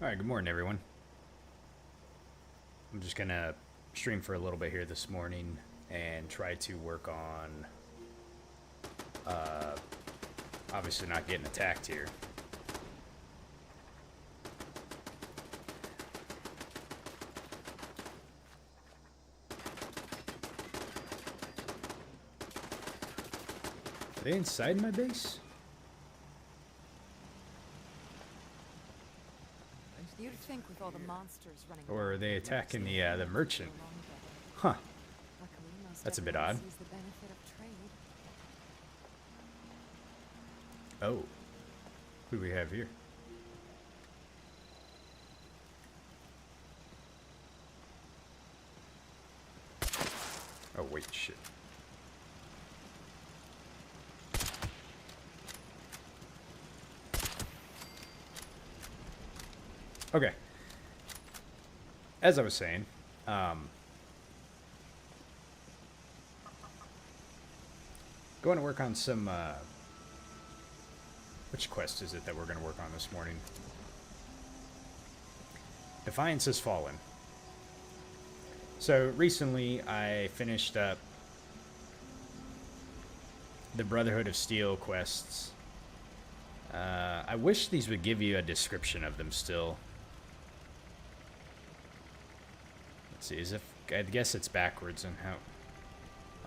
Alright, good morning, everyone. I'm just gonna stream for a little bit here this morning and try to work on, obviously not getting attacked here. Are they inside my base? You'd think with all the monsters running Or are they around, attacking they'd the get merchant? along better. Huh, Luckily, most that's a bit everyone odd. sees the benefit of trade. Oh. Who do we have here? Oh, wait, shit. Okay. As I was saying, going to work on some, which quest is it that we're going to work on this morning? Defiance has fallen. So recently I finished up the Brotherhood of Steel quests. I wish these would give you a description of them still. Let's see, I guess it's backwards on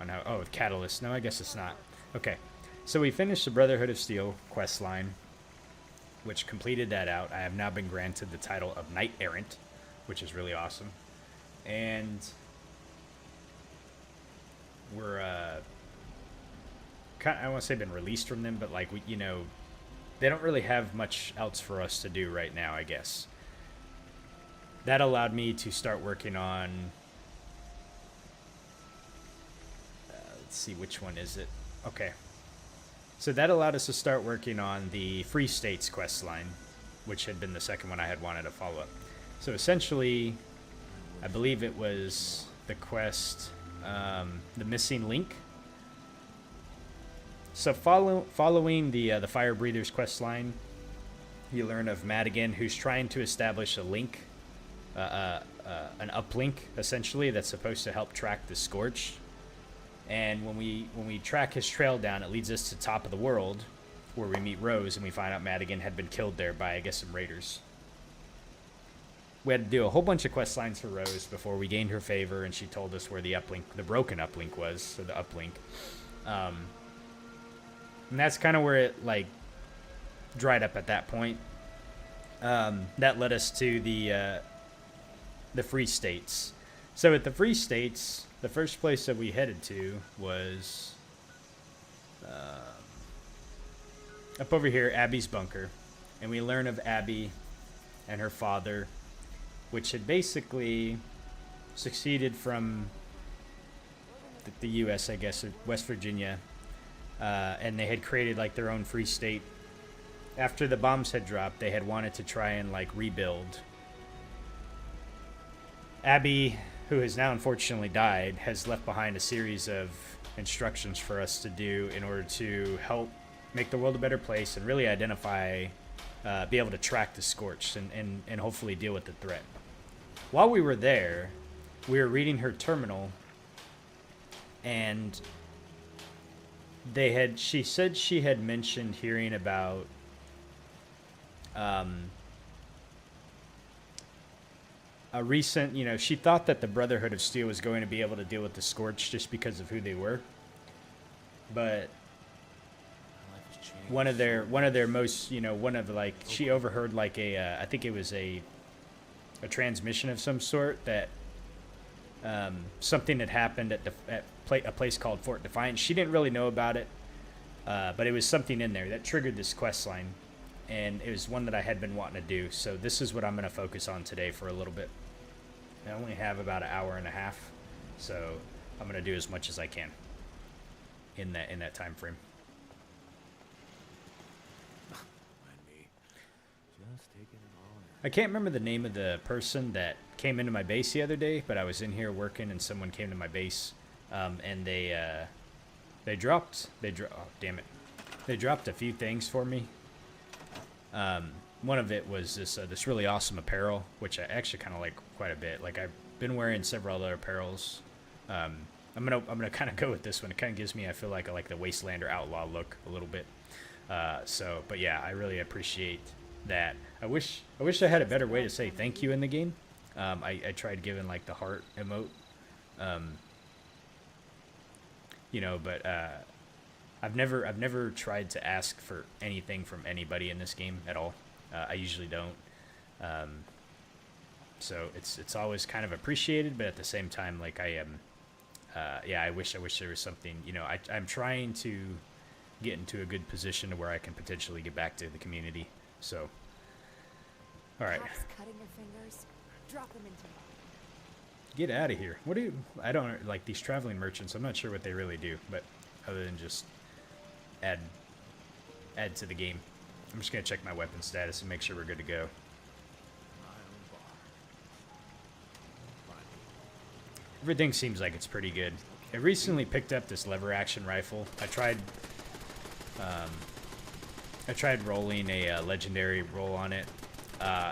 how, oh, with Catalyst. No, I guess it's not. Okay, so we finished the Brotherhood of Steel quest line, which completed that out. I have now been granted the title of Knight Errant, which is really awesome. And we're, I don't want to say been released from them, but like, they don't really have much else for us to do right now, I guess. That allowed me to start working on, let's see, which one is it? Okay. So that allowed us to start working on the Free States quest line, which had been the second one I had wanted to follow up. So essentially, I believe it was the quest, The Missing Link. So following the Fire Breathers quest line, you learn of Madigan, who's trying to establish a link, an uplink essentially that's supposed to help track the Scorch. And when we track his trail down, it leads us to Top of the World, where we meet Rose, and we find out Madigan had been killed there by, I guess, some raiders. We had to do a whole bunch of quest lines for Rose before we gained her favor, and she told us where the uplink, the broken uplink was, so the uplink. And that's kind of where it, like, dried up at that point. That led us to the Free States. So at the Free States, the first place that we headed to was up over here, Abby's bunker. And we learn of Abby and her father, which had basically succeeded from the U.S., I guess, or West Virginia. And they had created, like, their own free state. After the bombs had dropped, they had wanted to try and, like, rebuild. Abby, who has now unfortunately died, has left behind a series of instructions for us to do in order to help make the world a better place and really identify, be able to track the Scorched and hopefully deal with the threat. While we were there, we were reading her terminal, and she said she had mentioned hearing about a recent, she thought that the Brotherhood of Steel was going to be able to deal with the Scorch just because of who they were. But one of their most, she overheard like I think it was a transmission of some sort that something had happened at a place called Fort Defiance. She didn't really know about it, but it was something in there that triggered this quest line, and it was one that I had been wanting to do. So this is what I'm going to focus on today for a little bit. I only have about an hour and a half, so I'm going to do as much as I can in that time frame. I can't remember the name of the person that came into my base the other day, but I was in here working and someone came to my base, and they dropped, oh damn it, they dropped a few things for me. one of it was this really awesome apparel, which I actually kind of like quite a bit. Like I've been wearing several other apparels. I'm gonna kind of go with this one. It kind of gives me, I feel like, I like the Wastelander outlaw look a little bit. But yeah, I really appreciate that. I wish I had a better way to say thank you in the game. I tried giving like the heart emote, but I've never tried to ask for anything from anybody in this game at all. I usually don't. So it's always kind of appreciated, but at the same time, like I am, I wish there was something. I'm trying to get into a good position to where I can potentially get back to the community. So, all right. Perhaps cutting your fingers, drop them into mine. Get out of here. What do you... I don't... Like, these traveling merchants, I'm not sure what they really do, but other than just add to the game. I'm just going to check my weapon status and make sure we're good to go. Everything seems like it's pretty good. I recently picked up this lever action rifle. I tried rolling a legendary roll on it.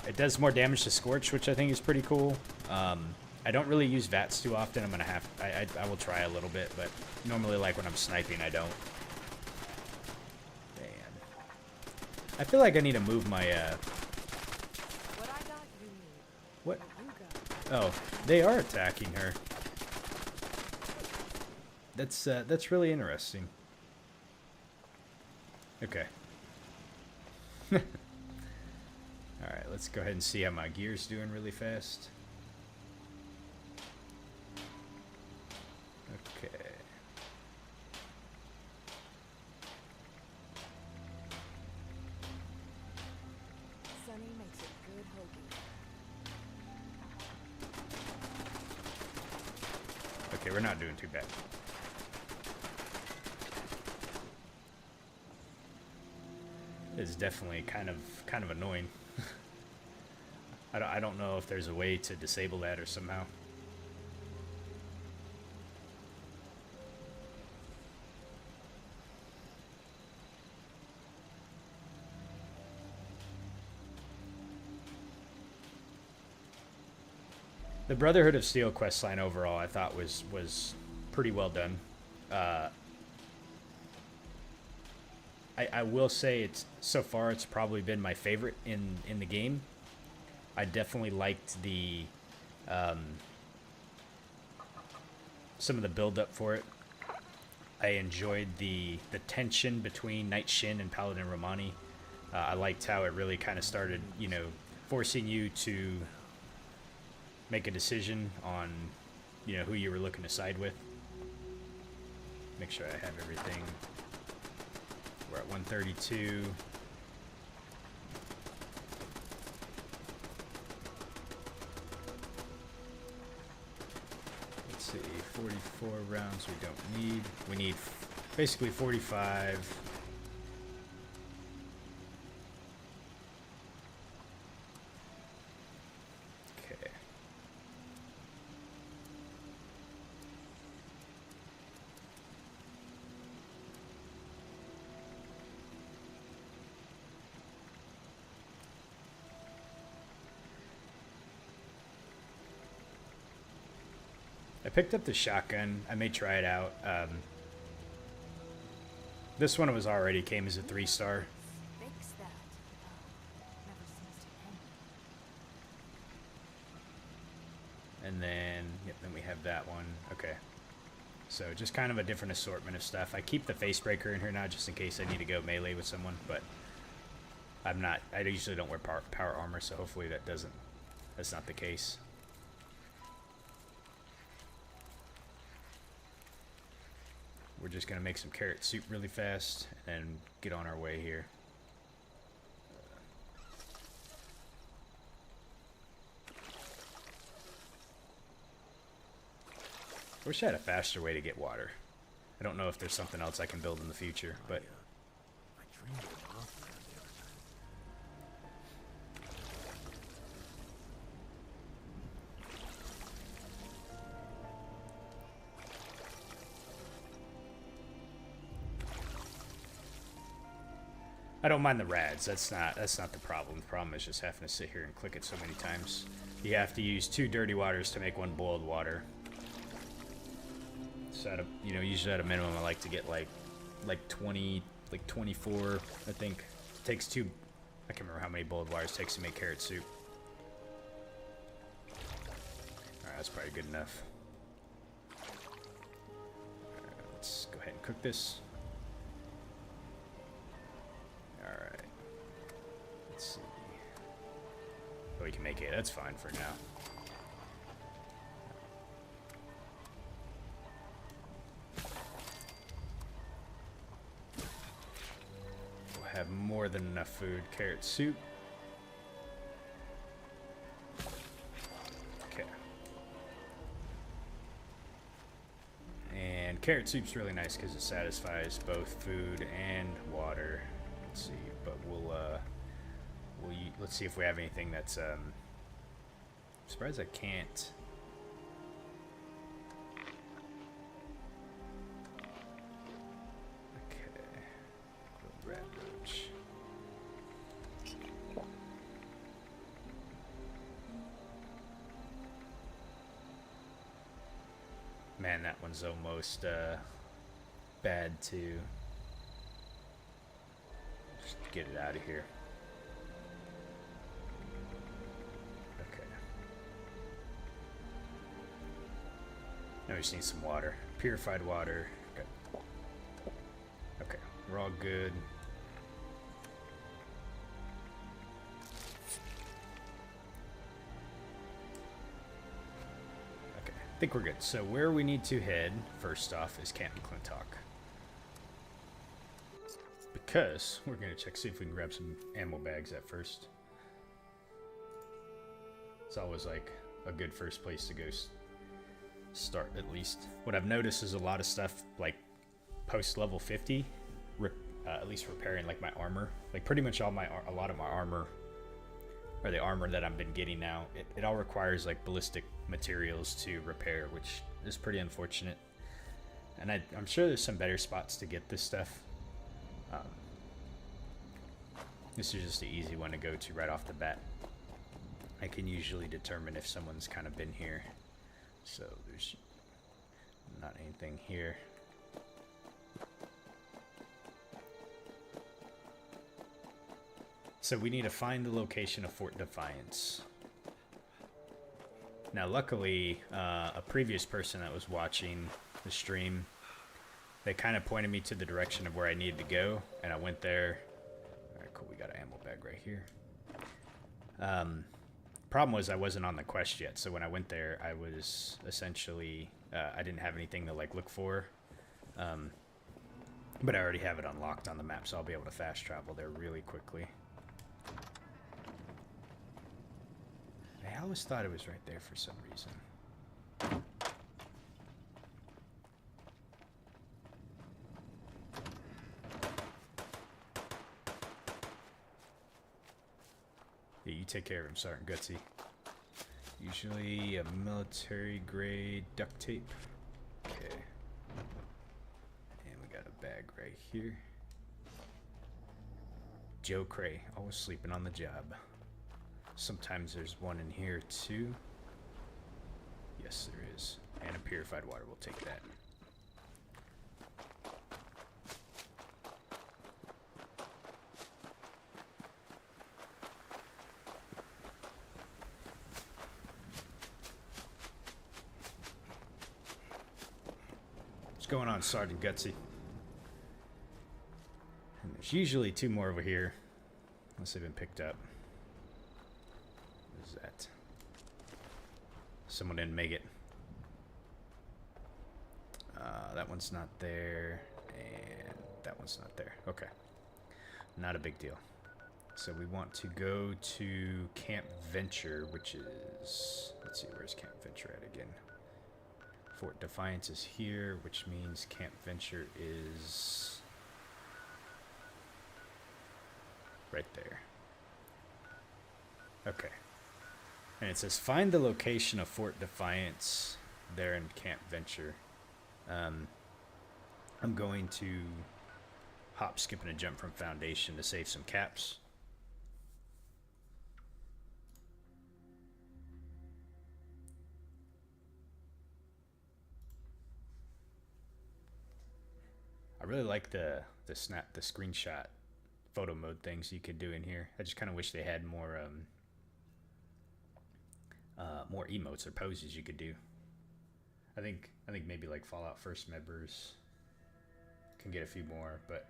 It does more damage to Scorch, which I think is pretty cool. I don't really use VATS too often. I'm gonna have... I will try a little bit, but normally, like, when I'm sniping, I don't. Man. I feel like I need to move my, What I got, you need. What? What you got. Oh, they are attacking her. That's really interesting. Okay. Alright, let's go ahead and see how my gear's doing really fast. Okay. Sunny makes a good hoagie. Okay, we're not doing too bad. It's definitely kind of annoying. I don't know if there's a way to disable that or somehow. The Brotherhood of Steel questline overall, I thought was pretty well done. I will say so far it's probably been my favorite in the game. I definitely liked the some of the build up for it. I enjoyed the tension between Knight Shin and Paladin Romani. I liked how it really kind of started, forcing you to make a decision on, who you were looking to side with. Make sure I have everything. We're at 132. Let's see, 44 rounds we don't need. We need basically 45. Okay. I picked up the shotgun. I may try it out. This one came as a 3-star. Fix that. Never seems to end. And then we have that one. Okay. So just kind of a different assortment of stuff. I keep the face breaker in here now just in case I need to go melee with someone, but I usually don't wear power armor, so hopefully that's not the case. We're just going to make some carrot soup really fast and get on our way here. I wish I had a faster way to get water. I don't know if there's something else I can build in the future, but... I don't mind the rads. That's not the problem. The problem is just having to sit here and click it so many times. You have to use 2 dirty waters to make 1 boiled water. So at a, usually at a minimum, I like to get like 20, like 24. I think it takes 2. I can't remember how many boiled waters it takes to make carrot soup. All right, that's probably good enough. All right, let's go ahead and cook this. Alright. Let's see. Oh, we can make 8. That's fine for now. We'll have more than enough food. Carrot soup. Okay. And carrot soup's really nice because it satisfies both food and water. Let's see, but let's see if we have anything that's I'm surprised I can't. Okay, rat roach. Man, that one's almost bad too. Just get it out of here. Okay. Now we just need some water. Purified water. Okay. Okay, we're all good. Okay, I think we're good. So where we need to head, first off, is Camp McClintock. Because we're going to check, see if we can grab some ammo bags at first. It's always like a good first place to go start, at least. What I've noticed is a lot of stuff like post level 50, at least repairing like my armor. Like pretty much a lot of my armor, or the armor that I've been getting now, it all requires like ballistic materials to repair, which is pretty unfortunate. And I'm sure there's some better spots to get this stuff. This is just the easy one to go to right off the bat. I can usually determine if someone's kind of been here. So there's not anything here. So we need to find the location of Fort Defiance. Now luckily, a previous person that was watching the stream, they kind of pointed me to the direction of where I needed to go, and I went there. Alright, cool, we got an ammo bag right here. Problem was I wasn't on the quest yet, so when I went there, I was essentially, I didn't have anything to like look for. But I already have it unlocked on the map, so I'll be able to fast travel there really quickly. I always thought it was right there for some reason. Yeah, you take care of him, Sergeant Gutsy. Usually a military grade duct tape. Okay. And we got a bag right here. Joe Cray, always sleeping on the job. Sometimes there's one in here too. Yes, there is. And a purified water, we'll take that. What's going on, Sergeant Gutsy? And there's usually 2 more over here, unless they've been picked up. What is that? Someone didn't make it. That one's not there, and that one's not there. Okay. Not a big deal. So we want to go to Camp Venture, which is... Let's see, where's Camp Venture at again? Fort Defiance is here, which means Camp Venture is... right there. Okay. And it says, find the location of Fort Defiance there in Camp Venture. I'm going to hop, skip, and a jump from Foundation to save some caps. I really like the screenshot photo mode things you could do in here. I just kind of wish they had more more emotes or poses you could do. I think maybe like Fallout First members can get a few more, but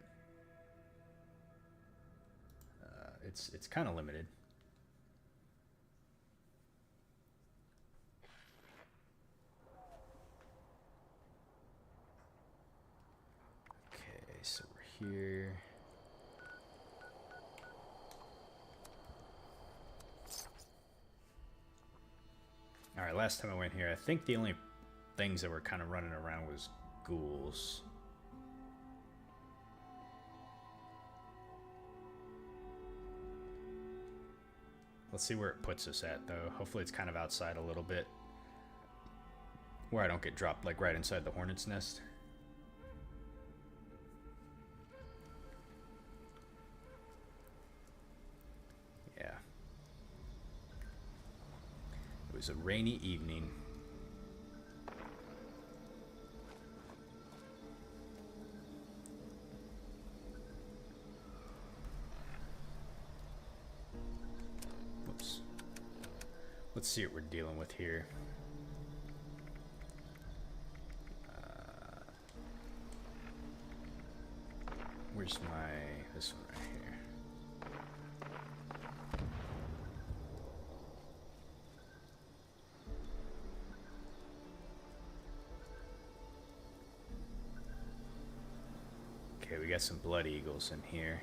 it's kind of limited. Okay, so we're here. All right, last time I went here, I think the only things that were kind of running around was ghouls. Let's see where it puts us at, though. Hopefully it's kind of outside a little bit, where I don't get dropped like right inside the hornet's nest. Yeah. It was a rainy evening. Whoops. Let's see what we're dealing with here. Where's this one right here? Okay, we got some blood eagles in here.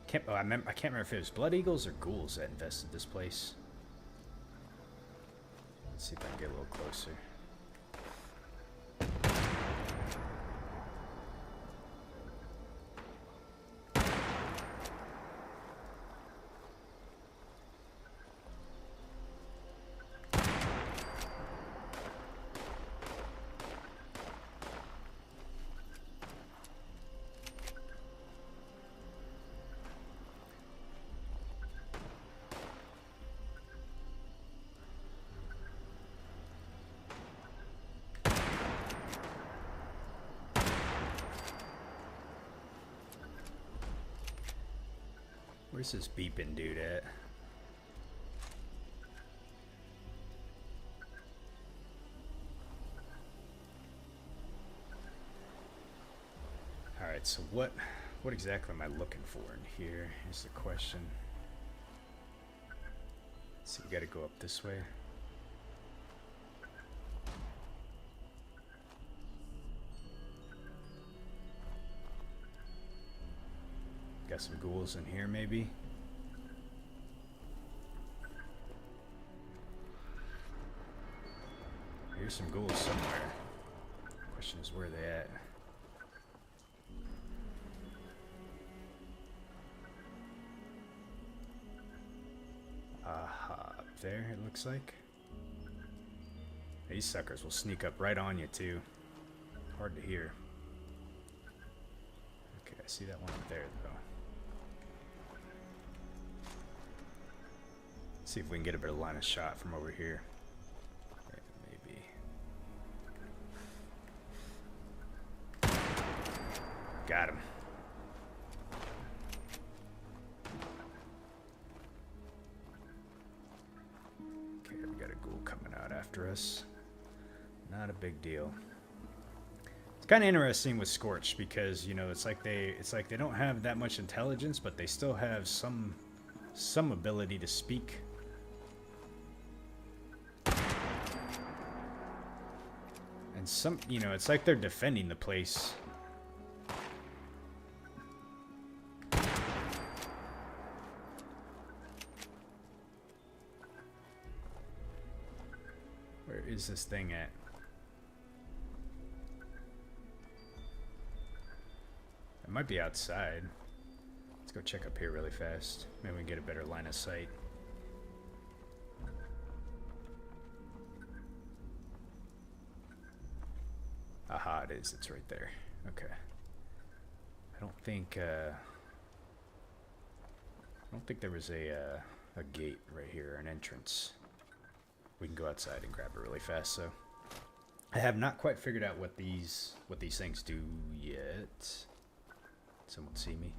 I can't remember if it was blood eagles or ghouls that infested this place. Let's see if I can get a little closer. Where's this beeping dude at? Alright, so what exactly am I looking for in here is the question. So we gotta go up this way. Got some ghouls in here, maybe. Here's some ghouls somewhere. Question is, where are they at? Aha, up there, it looks like. These suckers will sneak up right on you, too. Hard to hear. Okay, I see that one up there, though. See if we can get a better line of shot from over here. Maybe. Got him. Okay, we got a ghoul coming out after us. Not a big deal. It's kind of interesting with Scorch because, you know, it's like they don't have that much intelligence, but they still have some ability to speak. And you know, it's like they're defending the place. Where is this thing at? It might be outside. Let's go check up here really fast. Maybe we can get a better line of sight. Aha, it is. It's right there. Okay. I don't think there was a gate right here, an entrance. We can go outside and grab it really fast. So I have not quite figured out what these things do yet. Someone see me?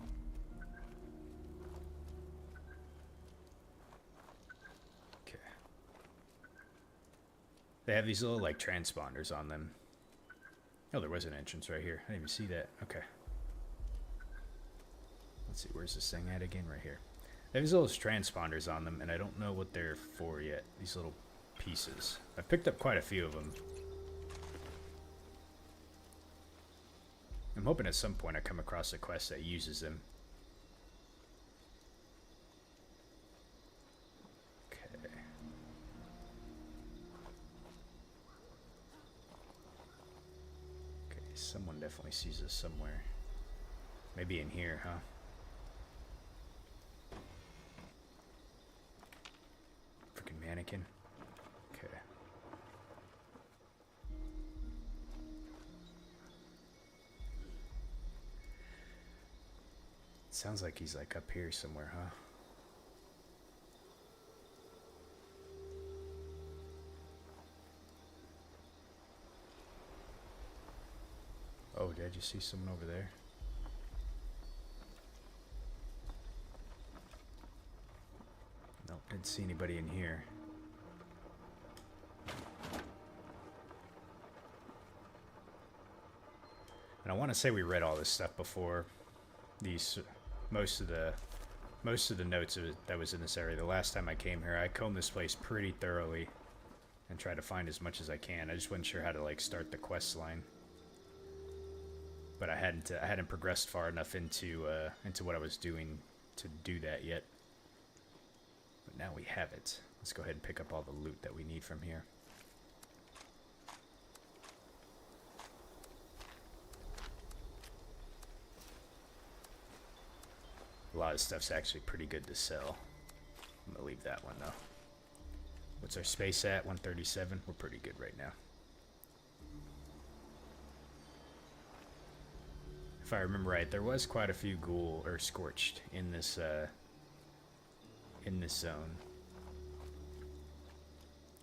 Okay. They have these little like transponders on them. Oh, there was an entrance right here. I didn't even see that. Okay. Let's see, where's this thing at again? Right here. They have these little transponders on them, and I don't know what they're for yet. These little pieces. I've picked up quite a few of them. I'm hoping at some point I come across a quest that uses them. Okay. Okay, someone definitely sees us somewhere. Maybe in here, huh? Freaking mannequin. Okay. Sounds like he's like up here somewhere, huh? Oh, did you see someone over there? Nope, didn't see anybody in here. And I want to say we read all this stuff before. These most of the notes that was in this area. The last time I came here, I combed this place pretty thoroughly and tried to find as much as I can. I just wasn't sure how to like start the quest line, but I hadn't progressed far enough into what I was doing to do that yet. But now we have it. Let's go ahead and pick up all the loot that we need from here. A lot of stuff's actually pretty good to sell. I'm gonna leave that one though. What's our space at? 137. We're pretty good right now. If I remember right, there was quite a few ghoul or scorched in this zone.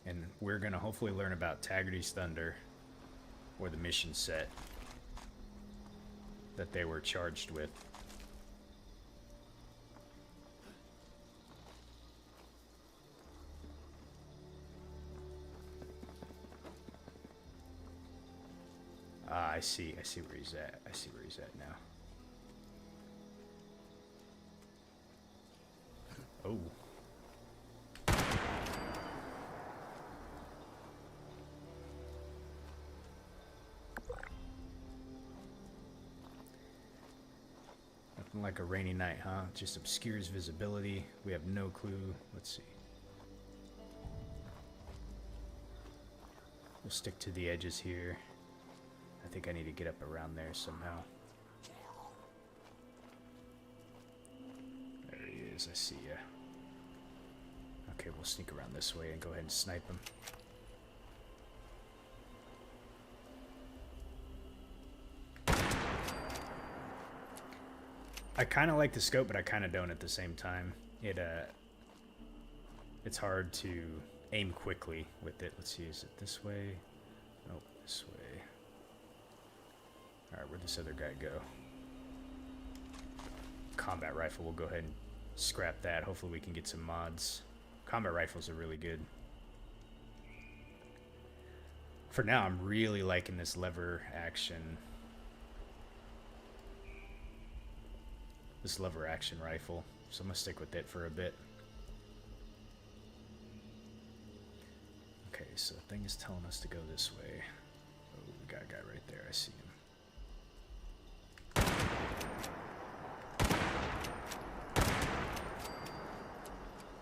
And we're gonna hopefully learn about Taggarty's Thunder, or the mission set that they were charged with. Ah, I see where he's at. I see where he's at now. Oh. Nothing like a rainy night, huh? Just obscures visibility. We have no clue. Let's see. We'll stick to the edges here. I think I need to get up around there somehow. There he is, I see ya. Okay, we'll sneak around this way and go ahead and snipe him. I kind of like the scope, but I kind of don't at the same time. It's hard to aim quickly with it. Let's see, is it this way? Nope, this way. Alright, where'd this other guy go? Combat rifle, we'll go ahead and scrap that. Hopefully we can get some mods. Combat rifles are really good. For now, I'm really liking this lever action. This lever action rifle. So I'm gonna stick with it for a bit. Okay, so the thing is telling us to go this way. Oh, we got a guy right there. I see him.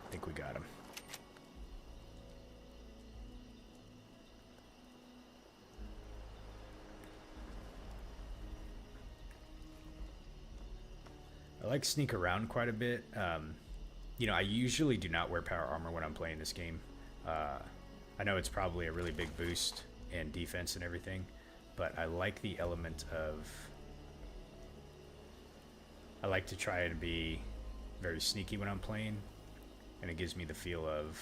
I think we got him. I like sneak around quite a bit. You know, I usually do not wear power armor when I'm playing this game. I know it's probably a really big boost in defense and everything, but I like the element of... I like to try and be very sneaky when I'm playing, and it gives me the feel of,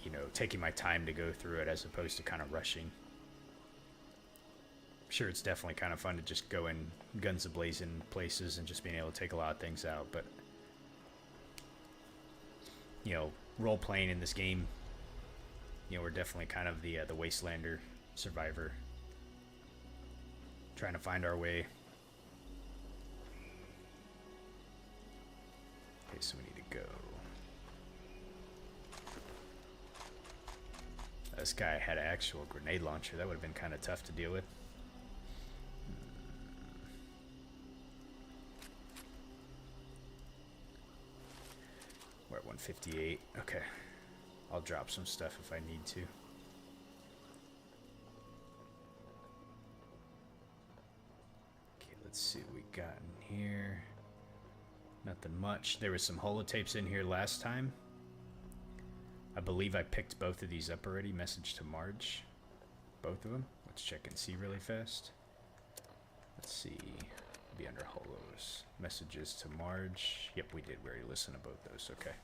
you know, taking my time to go through it as opposed to kind of rushing. Sure, it's definitely kind of fun to just go in guns a-blazing places and just being able to take a lot of things out, but, you know, role-playing in this game, you know, we're definitely kind of the Wastelander survivor, trying to find our way. Okay, so we need to go. This guy had an actual grenade launcher. That would have been kind of tough to deal with. We're at 158. Okay. I'll drop some stuff if I need to. Okay, let's see what we got in here. Nothing much. There was some holotapes in here last time. I believe I picked both of these up already. Message to Marge. Both of them. Let's check and see really fast. Let's see. Be under holos. Messages to Marge. Yep, we did. We already listened to both those. Okay.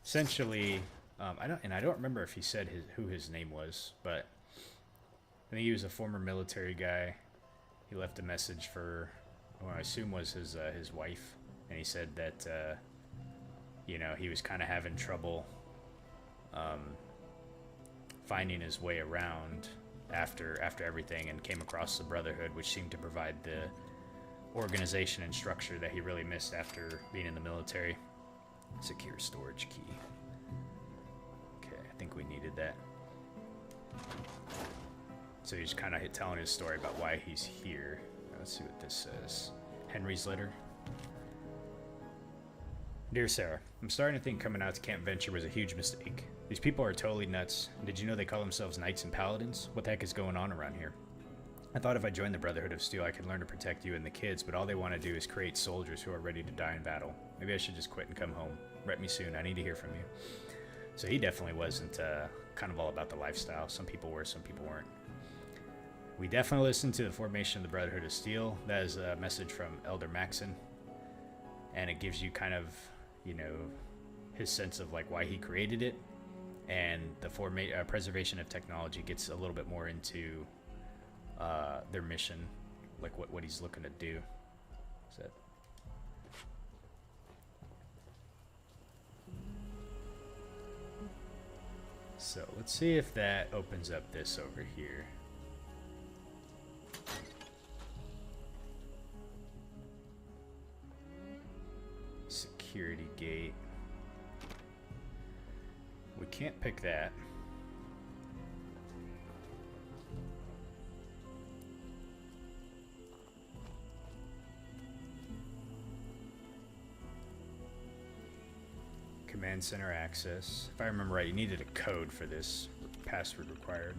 Essentially, I don't remember if he said who his name was, but I think he was a former military guy. He left a message for, what I assume was his wife, and he said that you know, he was kind of having trouble finding his way around after everything, and came across the Brotherhood, which seemed to provide the organization and structure that he really missed after being in the military. Secure storage key. Okay, I think we needed that. So he's kind of telling his story about why he's here. Let's see what this says. Henry's letter. Dear Sarah, I'm starting to think coming out to Camp Venture was a huge mistake. These people are totally nuts. Did you know they call themselves Knights and Paladins? What the heck is going on around here? I thought if I joined the Brotherhood of Steel I could learn to protect you and the kids, but all they want to do is create soldiers who are ready to die in battle. Maybe I should just quit and come home. Rep me soon. I need to hear from you. So he definitely wasn't kind of all about the lifestyle. Some people were, some people weren't. We definitely listened to the formation of the Brotherhood of Steel. That is a message from Elder Maxon. And it gives you kind of, you know, his sense of like why he created it. And the preservation of technology gets a little bit more into their mission, like what he's looking to do. Is that... So let's see if that opens up this over here. Security gate. We can't pick that. Command center access. If I remember right, you needed a code for this. Password required.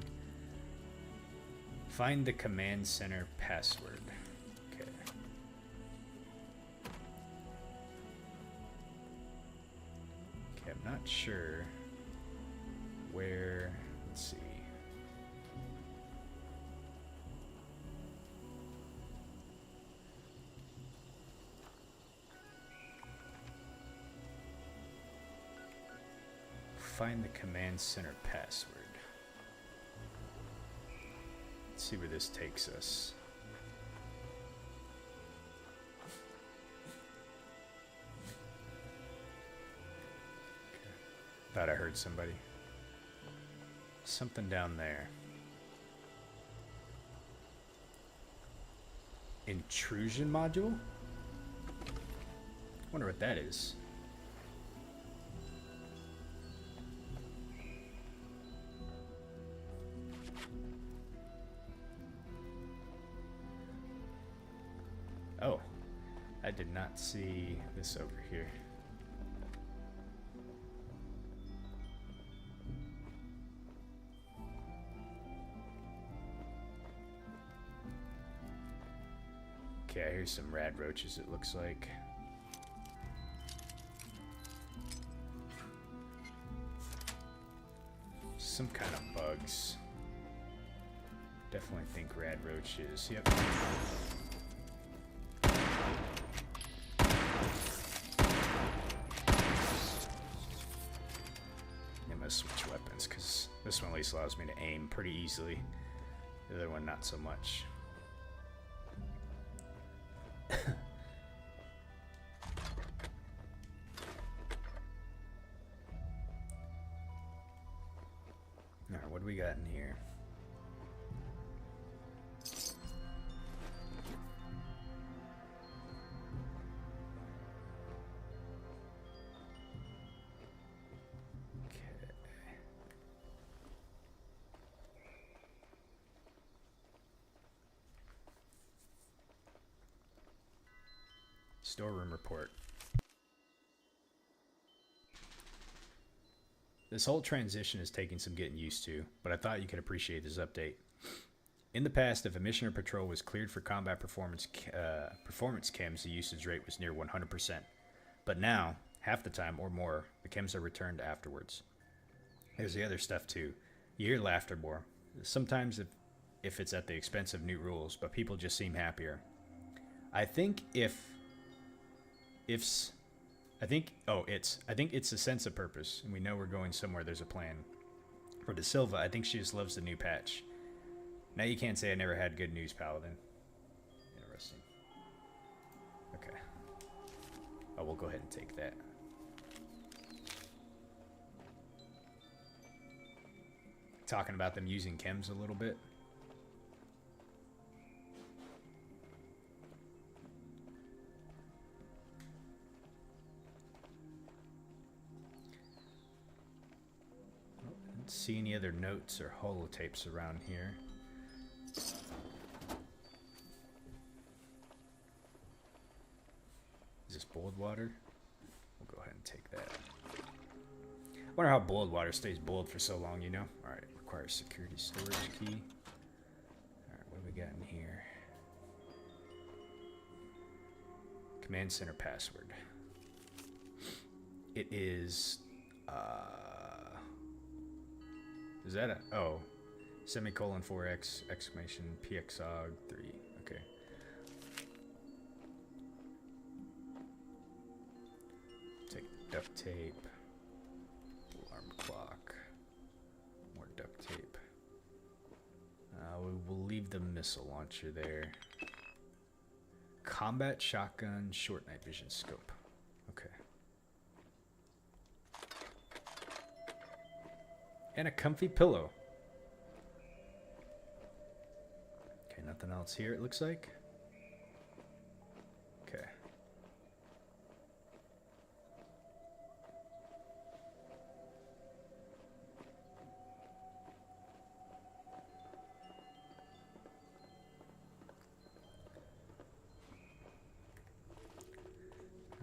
Find the command center password. Okay. Okay, I'm not sure where. Let's see. Find the command center password. Let's see where this takes us. Okay. Thought I heard somebody. Something down there. Intrusion module? Wonder what that is. Oh, I did not see this over here. Okay, I hear some rad roaches, it looks like. Some kind of bug. bugs. Definitely think rad roaches. Yep. I'm gonna switch weapons because this one at least allows me to aim pretty easily. The other one, not so much. Alright, what do we got in here? Okay. Storeroom report. This whole transition is taking some getting used to, but I thought you could appreciate this update. In the past, if a mission or patrol was cleared for combat performance chems, the usage rate was near 100%. But now, half the time or more, the chems are returned afterwards. There's the other stuff too. You hear laughter more. Sometimes if it's at the expense of new rules, but people just seem happier. I think it's a sense of purpose, and we know we're going somewhere. There's a plan. For De Silva, I think she just loves the new patch. Now you can't say I never had good news, Paladin. Interesting. Okay. Oh, we'll go ahead and take that. Talking about them using chems a little bit. See any other notes or holotapes around here. Is this boiled water? We'll go ahead and take that. Wonder how boiled water stays boiled for so long, you know? Alright, requires security storage key. Alright, what do we got in here? Command center password. It is that a... Oh. Semicolon 4x, exclamation, pxog 3. Okay. Take duct tape. Alarm clock. More duct tape. We will leave the missile launcher there. Combat shotgun, short night vision scope. Okay. And a comfy pillow. Okay, nothing else here, it looks like. Okay.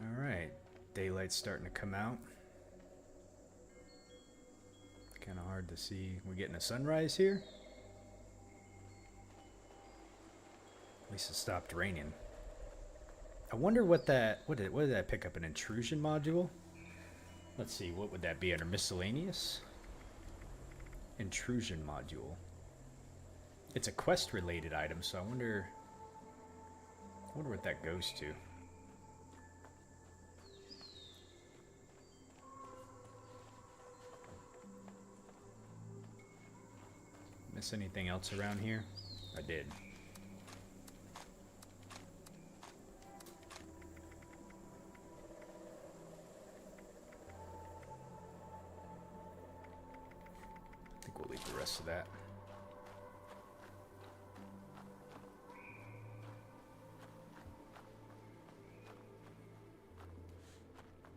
All right, daylight's starting to come out. Kind of hard to see. We're getting a sunrise here. At least it stopped raining. I wonder what that... What did that pick up? An intrusion module? Let's see. What would that be under miscellaneous? Intrusion module. It's a quest-related item, so I wonder what that goes to. Miss anything else around here? I did. I think we'll leave the rest of that.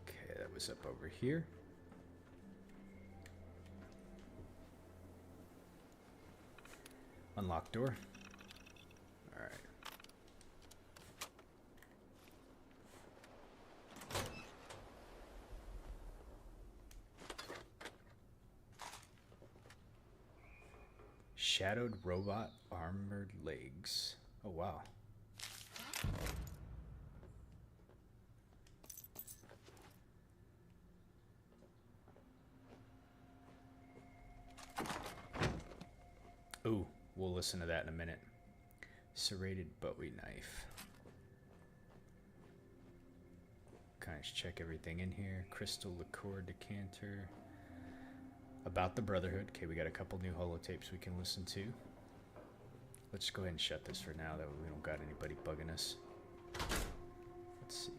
Okay, that was up over here. Unlocked door. All right. Shadowed robot armored legs. Oh wow. we'll listen to that in a minute. Serrated Bowie knife. Kind of check everything in here. Crystal liqueur decanter. About the Brotherhood. Okay, we got a couple new holotapes we can listen to. Let's just go ahead and shut this for now. That way we don't got anybody bugging us. Let's see.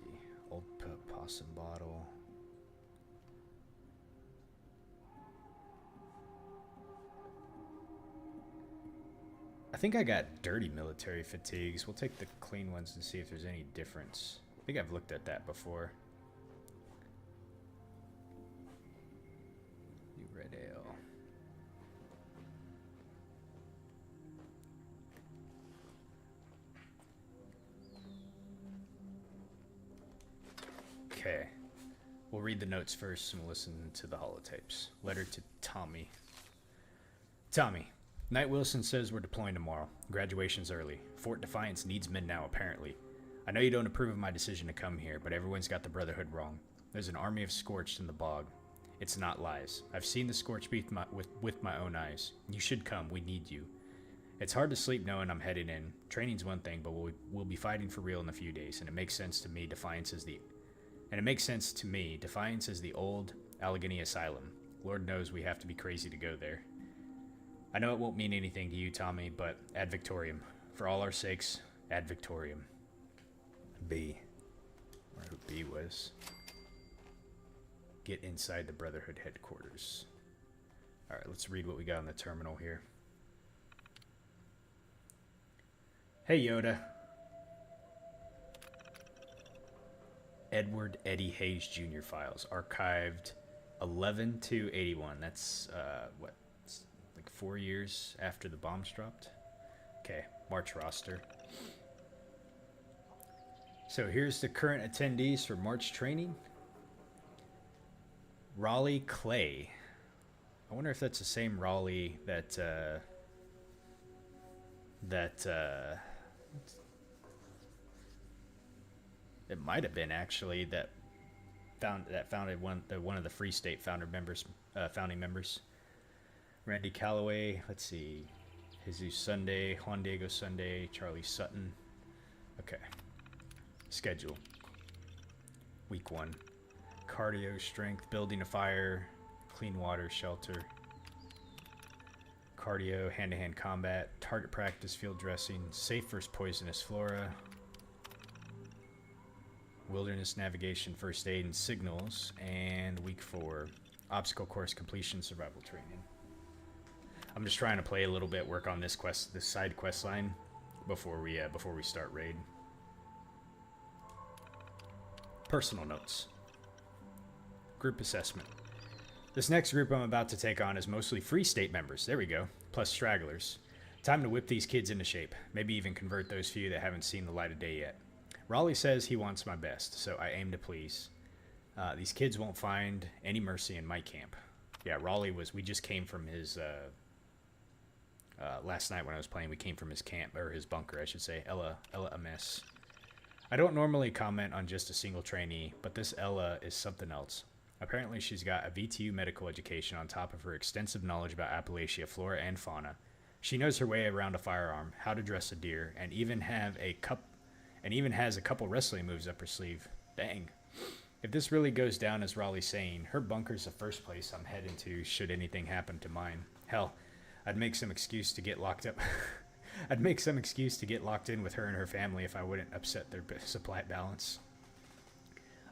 Old possum bottle. I think I got dirty military fatigues. We'll take the clean ones and see if there's any difference. I think I've looked at that before. New red ale. Okay. We'll read the notes first and we'll listen to the holotapes. Letter to Tommy. Tommy. Knight Wilson says we're deploying tomorrow. Graduation's early. Fort Defiance needs men now, apparently. I know you don't approve of my decision to come here, but everyone's got the Brotherhood wrong. There's an army of Scorched in the bog. It's not lies. I've seen the Scorched with my own eyes. You should come. We need you. It's hard to sleep knowing I'm heading in. Training's one thing, but we'll be fighting for real in a few days, and it makes sense to me Defiance is the old Allegheny Asylum. Lord knows we have to be crazy to go there. I know it won't mean anything to you, Tommy, but ad Victorium. For all our sakes, ad Victorium. B. Where B was. Get inside the Brotherhood headquarters. Alright, let's read what we got on the terminal here. Hey, Yoda. Edward Eddie Hayes Jr. files. Archived 11/2/81. That's, what? Like 4 years after the bombs dropped. Okay, March roster. So here's the current attendees for March training. Raleigh Clay. I wonder if that's the same Raleigh that it might have been actually that founded one of the Free State founding members. Randy Calloway, let's see, Jesus Sunday, Juan Diego Sunday, Charlie Sutton. Okay. Schedule. Week 1. Cardio, strength, building a fire, clean water, shelter. Cardio, hand-to-hand combat, target practice, field dressing, safe versus poisonous flora. Wilderness navigation, first aid, and signals. And week 4, obstacle course completion, survival training. I'm just trying to play a little bit, work on this side quest line before we start raid. Personal notes. Group assessment. This next group I'm about to take on is mostly Free State members. There we go. Plus stragglers. Time to whip these kids into shape. Maybe even convert those few that haven't seen the light of day yet. Raleigh says he wants my best, so I aim to please. These kids won't find any mercy in my camp. Yeah, Raleigh we just came from his, last night when I was playing, we came from his camp, or his bunker, I should say. Ella Amiss. I don't normally comment on just a single trainee, but this Ella is something else. Apparently she's got a VTU medical education on top of her extensive knowledge about Appalachia flora and fauna. She knows her way around a firearm, how to dress a deer, and even has a couple wrestling moves up her sleeve. Dang. If this really goes down as Raleigh's saying, her bunker's the first place I'm heading to should anything happen to mine. Hell, I'd make some excuse to get locked up. I'd make some excuse to get locked in with her and her family if I wouldn't upset their supply balance.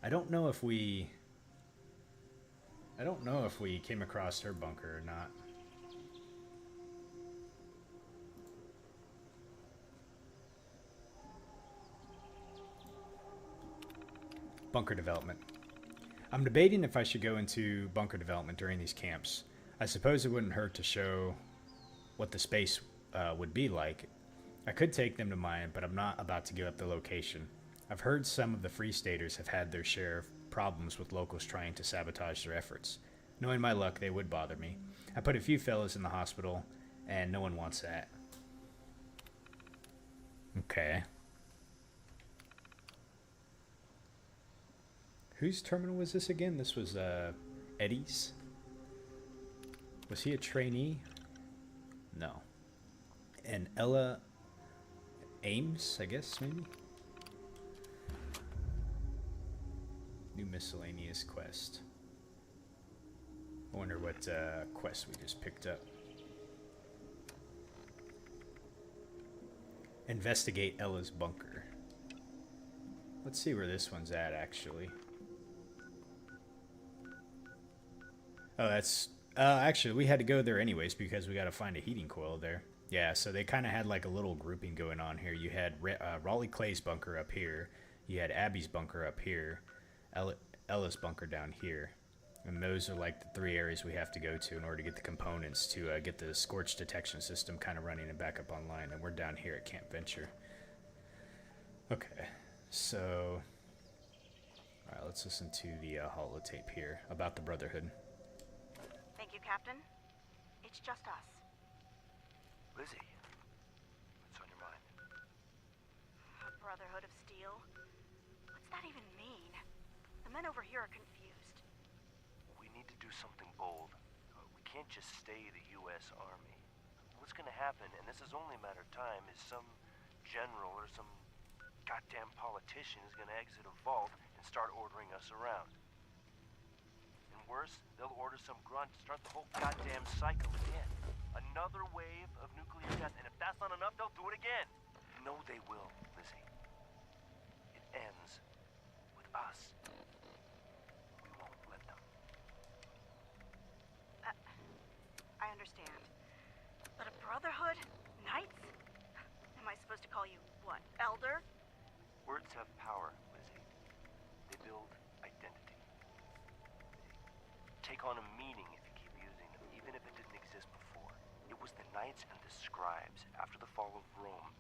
I don't know if we came across her bunker or not. Bunker development. I'm debating if I should go into bunker development during these camps. I suppose it wouldn't hurt to show what the space would be like. I could take them to mine, but I'm not about to give up the location. I've heard some of the Free Staters have had their share of problems with locals trying to sabotage their efforts. Knowing my luck, they would bother me. I put a few fellas in the hospital, and no one wants that. Okay. Whose terminal was this again? This was Eddie's. Was he a trainee? No. and Ella Ames, I guess, maybe? New miscellaneous quest. I wonder what quest we just picked up. Investigate Ella's bunker. Let's see where this one's at, actually. Oh, that's... actually, we had to go there anyways because we got to find a heating coil there. Yeah, so they kind of had like a little grouping going on here. You had Raleigh Clay's bunker up here. You had Abby's bunker up here. Ella's bunker down here. And those are like the 3 areas we have to go to in order to get the components to get the scorch detection system kind of running and back up online. And we're down here at Camp Venture. Okay, so... Alright, let's listen to the holotape here about the Brotherhood. Thank you, Captain. It's just us. Lizzie, what's on your mind? The Brotherhood of Steel? What's that even mean? The men over here are confused. We need to do something bold. We can't just stay the U.S. Army. What's gonna happen, and this is only a matter of time, is some general or some goddamn politician is gonna exit a vault and start ordering us around. And worse, they'll order some grunt to start the whole goddamn cycle again. Another wave of nuclear death, and if that's not enough, they'll do it again. No, they will, Lizzie. It ends with us. We won't let them. I understand. But a Brotherhood? Knights? Am I supposed to call you, what, Elder? Words have power, Lizzie. They build identity. They take on a meaning if you keep using them, even if it didn't exist before. It was the Knights and the Scribes, after the fall of Rome,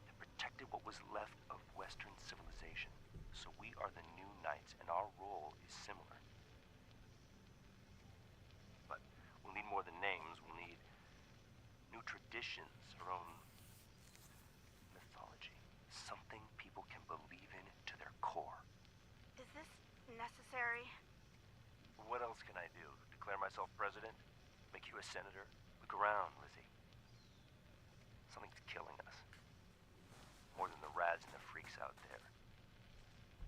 that protected what was left of Western civilization. So we are the new Knights, and our role is similar. But we'll need more than names. We'll need new traditions, our own mythology. Something people can believe in to their core. Is this necessary? What else can I do? Declare myself president? Make you a senator? Look around, Lizzie. Something's killing us. More than the rads and the freaks out there.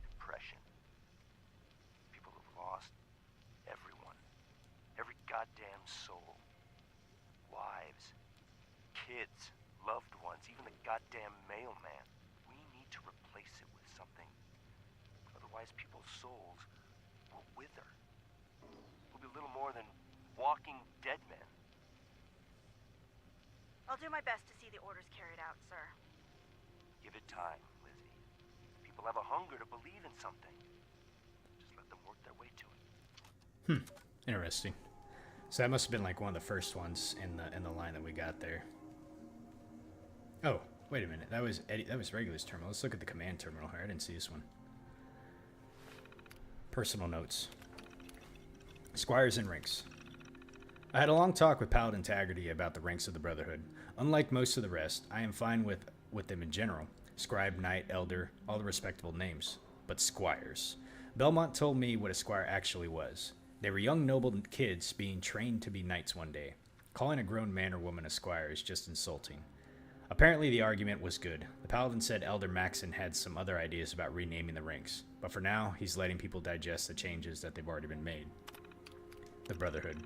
Depression. People have lost everyone. Every goddamn soul. Wives. Kids. Loved ones. Even the goddamn mailman. We need to replace it with something. Otherwise, people's souls will wither. We'll be little more than walking dead men. I'll do my best to see the orders carried out, sir. Give it time, Lizzie. People have a hunger to believe in something. Just let them work their way to it. Interesting. So that must have been like one of the first ones in the line that we got there. Oh, wait a minute. That was Eddie. That was Regulus terminal. Let's look at the command terminal here. I didn't see this one. Personal notes. Squires and ranks. I had a long talk with Paladin Taggarty about the ranks of the Brotherhood. Unlike most of the rest, I am fine with them in general. Scribe, Knight, Elder, all the respectable names. But Squires. Belmont told me what a Squire actually was. They were young noble kids being trained to be knights one day. Calling a grown man or woman a Squire is just insulting. Apparently the argument was good. The Paladin said Elder Maxon had some other ideas about renaming the ranks. But for now, he's letting people digest the changes that they've already been made. The Brotherhood.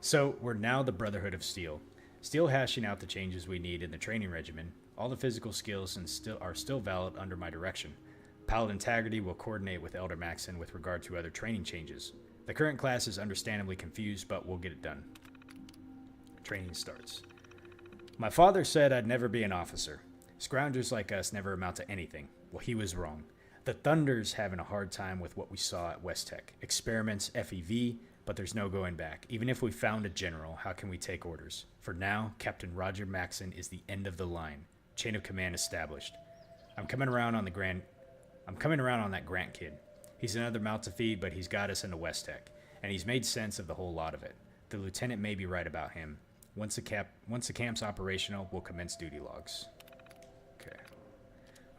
So, we're now the Brotherhood of Steel. Still hashing out the changes we need in the training regimen. All the physical skills are still valid under my direction. Paladin Taggarty will coordinate with Elder Maxon with regard to other training changes. The current class is understandably confused, but we'll get it done. Training starts. My father said I'd never be an officer. Scroungers like us never amount to anything. Well, he was wrong. The Thunder's having a hard time with what we saw at West Tech. Experiments, FEV, but there's no going back. Even if we found a general, how can we take orders? For now, Captain Roger Maxon is the end of the line. Chain of command established. I'm coming around on that Grant kid. He's another mouth to feed, but he's got us into West Tech, and he's made sense of the whole lot of it. The lieutenant may be right about him. Once the camp's operational, we'll commence duty logs. Okay.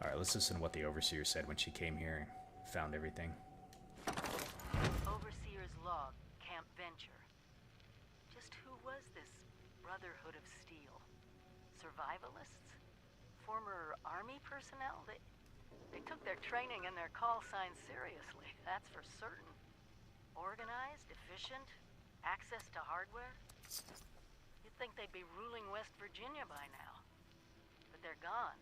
Alright, let's listen to what the Overseer said when she came here and found everything. Overseer's log, Camp Venture. Just who was this Brotherhood of Steel? Survivalists? Former army personnel? They took their training and their call signs seriously, that's for certain. Organized, efficient, access to hardware. You'd think they'd be ruling West Virginia by now. But they're gone.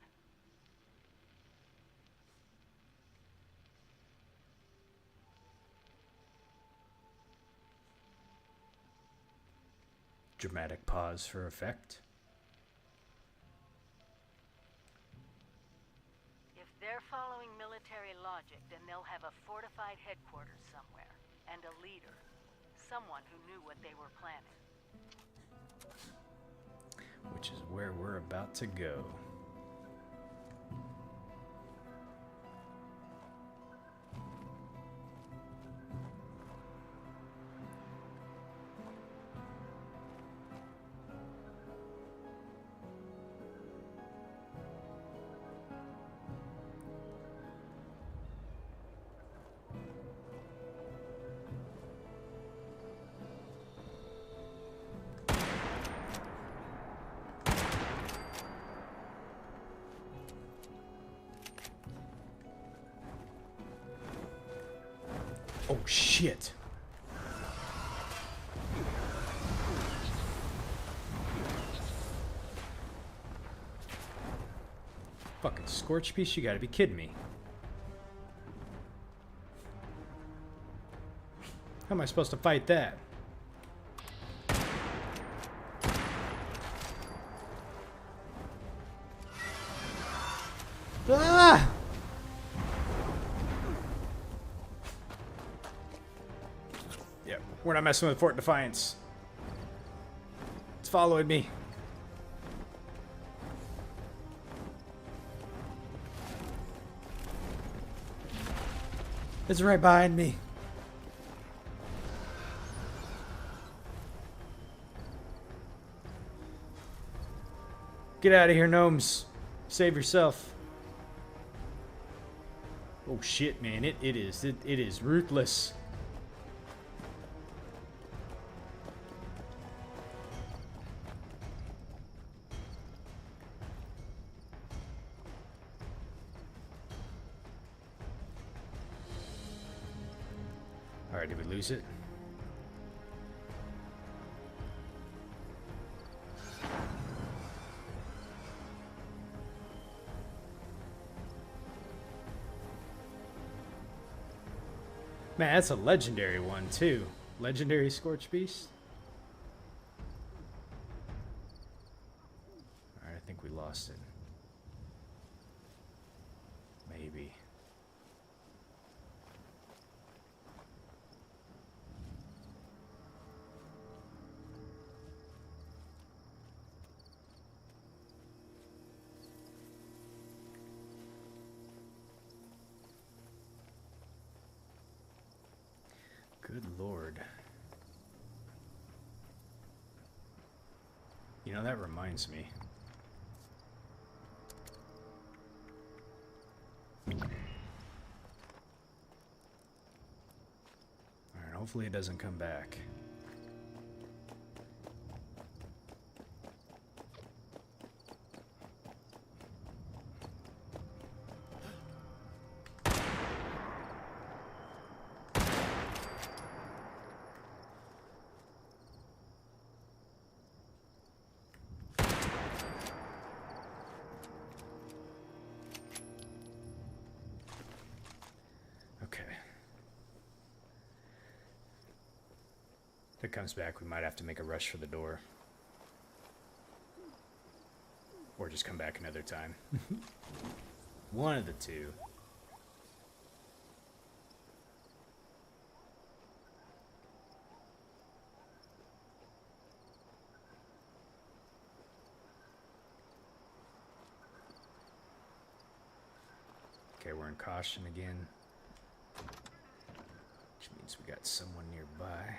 Dramatic pause for effect. If they're following military logic, then they'll have a fortified headquarters somewhere. And a leader. Someone who knew what they were planning. Which is where we're about to go. Oh shit. Fucking scorch piece, you gotta be kidding me. How am I supposed to fight that? Ah! Yeah, we're not messing with Fort Defiance. It's following me. It's right behind me. Get out of here, gnomes. Save yourself. Oh shit, man. It is ruthless. Alright, did we lose it? Man, that's a legendary one, too. Legendary Scorch Beast. Alright, I think we lost it. Maybe. Good lord. You know, that reminds me. Alright, hopefully it doesn't come back. If it comes back, we might have to make a rush for the door. Or just come back another time. One of the two. Okay, we're in caution again. Which means we got someone nearby.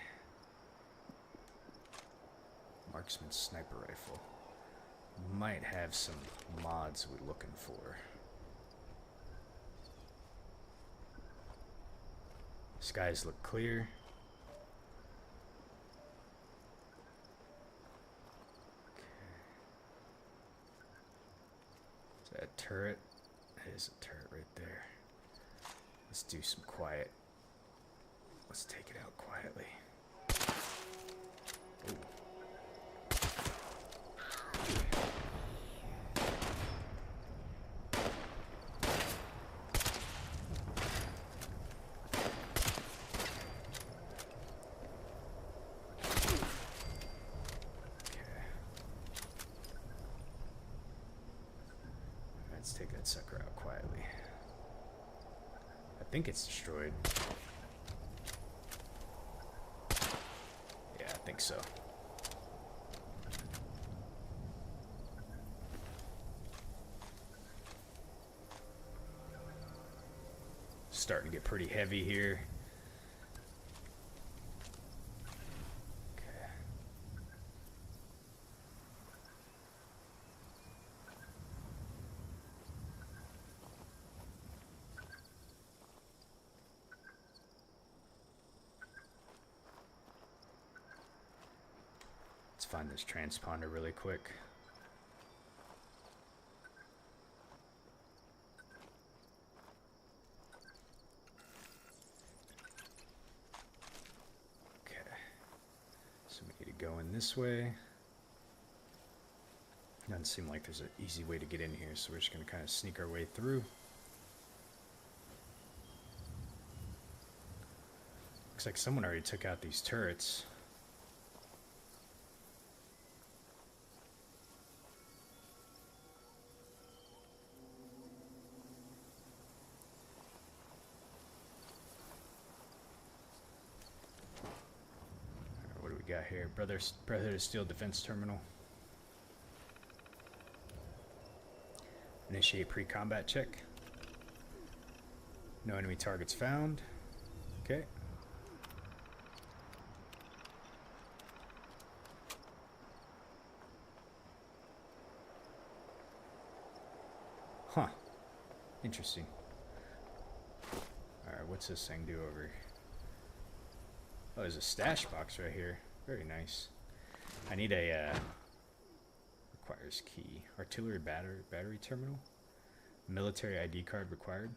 Marksman sniper rifle. Might have some mods we're looking for. Skies look clear. Is that a turret? That is a turret right there. Let's do some quiet. Let's take it out quietly. Ooh. Let's take that sucker out quietly. I think it's destroyed. Yeah, I think so. Starting to get pretty heavy here. Let's find this transponder really quick. Okay. So we need to go in this way. Doesn't seem like there's an easy way to get in here, so we're just going to kind of sneak our way through. Looks like someone already took out these turrets. What do we got here? Brotherhood of Steel Defense Terminal. Initiate pre-combat check. No enemy targets found. Okay. Huh. Interesting. Alright, what's this thing do over here? Oh, there's a stash box right here. Very nice. I need a, requires key. Artillery battery terminal? Military ID card required?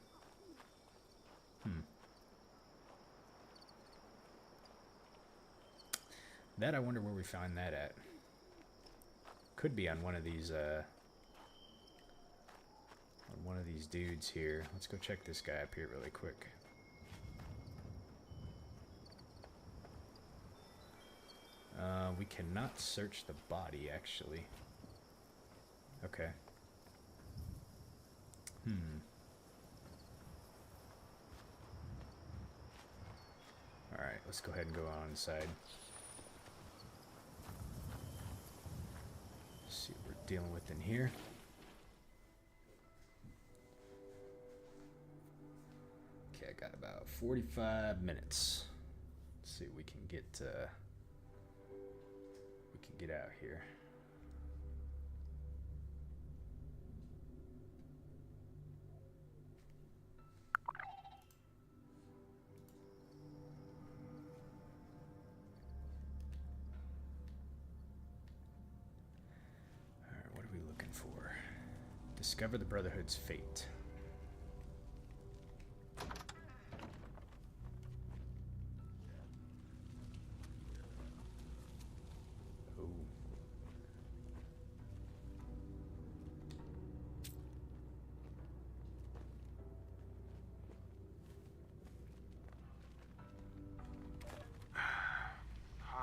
That, I wonder where we find that at. Could be on one of these, dudes here. Let's go check this guy up here really quick. We cannot search the body, actually. Okay. Alright, let's go ahead and go on inside. See what we're dealing with in here. Okay, I got about 45 minutes. Let's see what we can get out here. Alright, what are we looking for? Discover the Brotherhood's fate.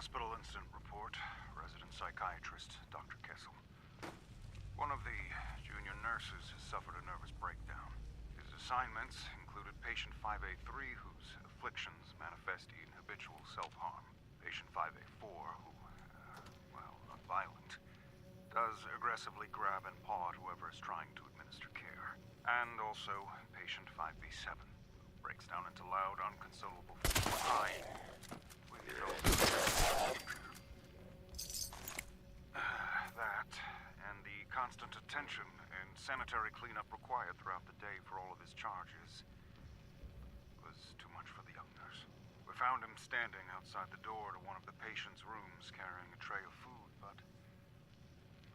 Hospital incident report. Resident psychiatrist, Dr. Kessel. One of the junior nurses has suffered a nervous breakdown. His assignments included patient 5A3, whose afflictions manifest in habitual self-harm. Patient 5A4, who, not violent, does aggressively grab and paw at whoever is trying to administer care. And also patient 5B7, who breaks down into loud, unconsolable crying. That, and the constant attention and sanitary cleanup required throughout the day for all of his charges, was too much for the young nurse. We found him standing outside the door to one of the patient's rooms carrying a tray of food, but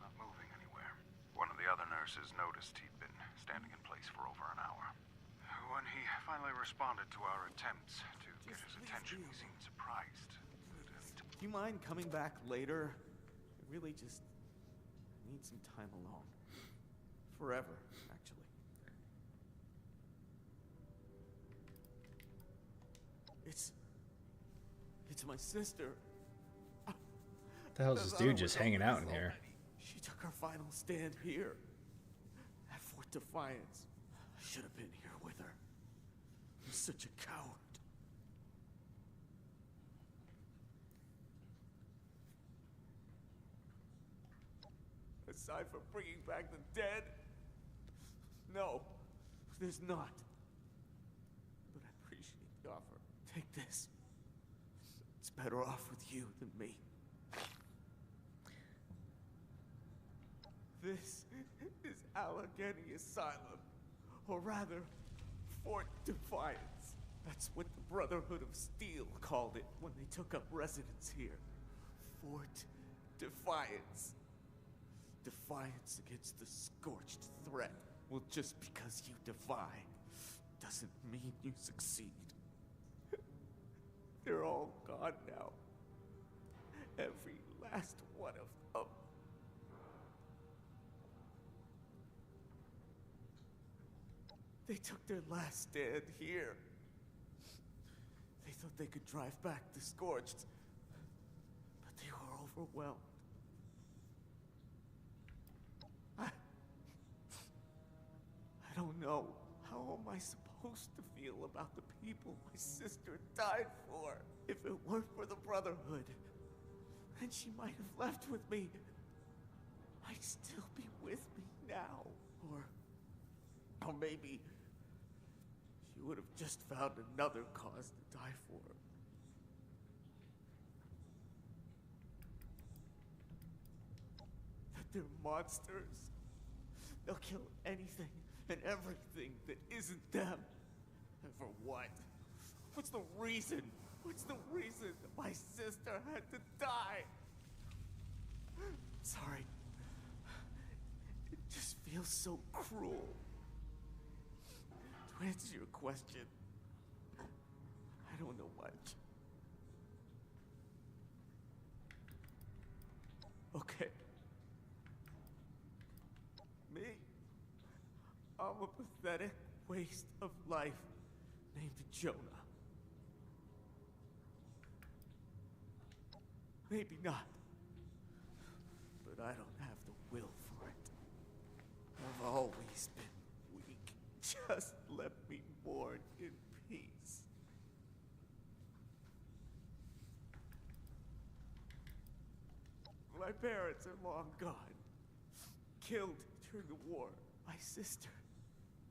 not moving anywhere. One of the other nurses nurses noticed he'd been standing in place for over an hour. When he finally responded to our attempts to get his attention, he seemed surprised. Do you mind coming back later? I really just need some time alone. Forever, actually. It's my sister. The hell's this dude just hanging out in here? She took her final stand here. At Fort Defiance. I should have been here with her. I'm such a coward. Aside from bringing back the dead, no, there's not. But I appreciate the offer. Take this. It's better off with you than me. This is Allegheny Asylum, or rather, Fort Defiance. That's what the Brotherhood of Steel called it when they took up residence here. Fort Defiance. Defiance against the scorched threat. Well, just because you defy doesn't mean you succeed. They're all gone now. Every last one of them. They took their last stand here. They thought they could drive back the Scorched, but they were overwhelmed. I don't know. How am I supposed to feel about the people my sister died for? If it weren't for the Brotherhood, then she might have left with me. Might still be with me now. Or maybe she would have just found another cause to die for. That they're monsters. They'll kill anything and everything that isn't them. And for what? What's the reason? What's the reason that my sister had to die? Sorry. It just feels so cruel. To answer your question, I don't know much. Okay. Me? I'm a pathetic waste of life named Jonah. Maybe not. But I don't have the will for it. I've always been weak. Just let me mourn in peace. My parents are long gone. Killed during the war. My sister,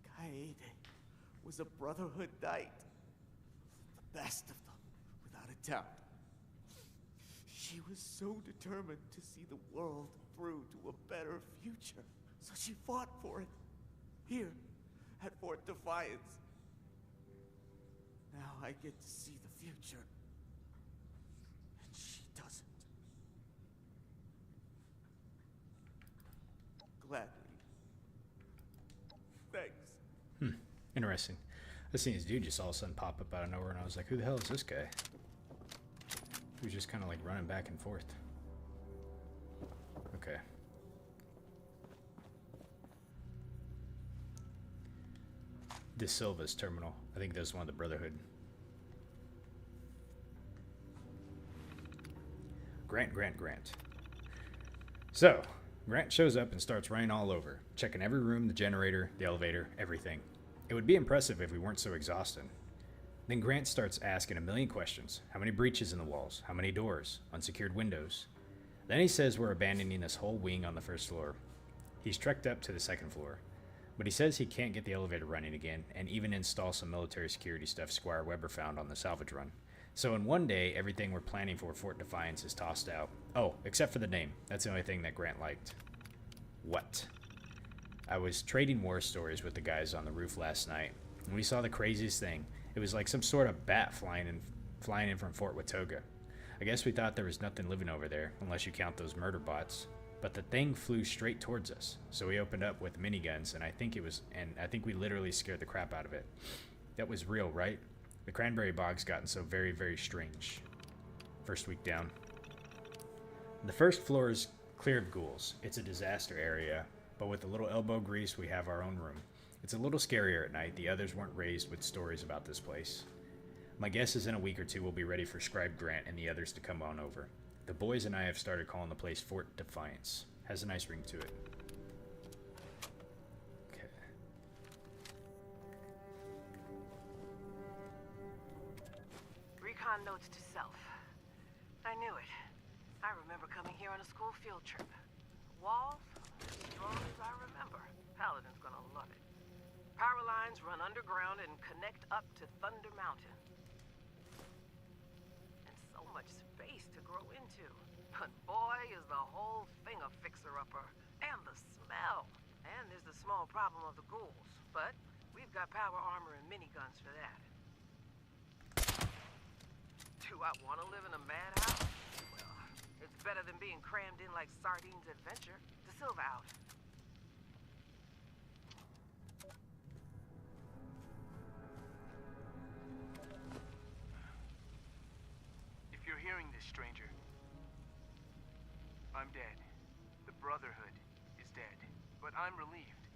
Kaede, was a Brotherhood Knight. The best of them, without a doubt. She was so determined to see the world through to a better future. So she fought for it. Here, at Fort Defiance. Now I get to see the future. And she doesn't. Gladly. Thanks. Interesting. I seen this dude just all of a sudden pop up out of nowhere, and I was like, who the hell is this guy? He was just kind of like running back and forth. Okay. De Silva's terminal. I think that's one of the Brotherhood. Grant. So, Grant shows up and starts running all over, checking every room, the generator, the elevator, everything. It would be impressive if we weren't so exhausted. Then Grant starts asking a million questions. How many breaches in the walls? How many doors? Unsecured windows? Then he says we're abandoning this whole wing on the first floor. He's trekked up to the second floor. But he says he can't get the elevator running again, and even install some military security stuff Squire Weber found on the salvage run. So in one day, everything we're planning for Fort Defiance is tossed out. Oh, except for the name. That's the only thing that Grant liked. What? I was trading war stories with the guys on the roof last night, and we saw the craziest thing. It was like some sort of bat flying in from Fort Watoga. I guess we thought there was nothing living over there, unless you count those murder bots. but the thing flew straight towards us. So we opened up with miniguns, and I think we literally scared the crap out of it. That was real, right? The cranberry bog's gotten so very, very strange. First week down. The first floor is clear of ghouls. It's a disaster area, but with a little elbow grease, we have our own room. It's a little scarier at night. The others weren't raised with stories about this place. My guess is in a week or two we'll be ready for Scribe Grant and the others to come on over. The boys and I have started calling the place Fort Defiance. Has a nice ring to it. Okay. Recon notes to self. I knew it. I remember coming here on a school field trip. Walls, as strong as I remember. Paladin's gonna love it. Power lines run underground and connect up to Thunder Mountain. And so much space to grow into. But boy, is the whole thing a fixer-upper. And the smell. And there's the small problem of the ghouls. But we've got power armor and miniguns for that. Do I want to live in a madhouse? Well, it's better than being crammed in like sardines at Venture. De Silva out. If you're hearing this, stranger, I'm dead. The Brotherhood is dead. But I'm relieved.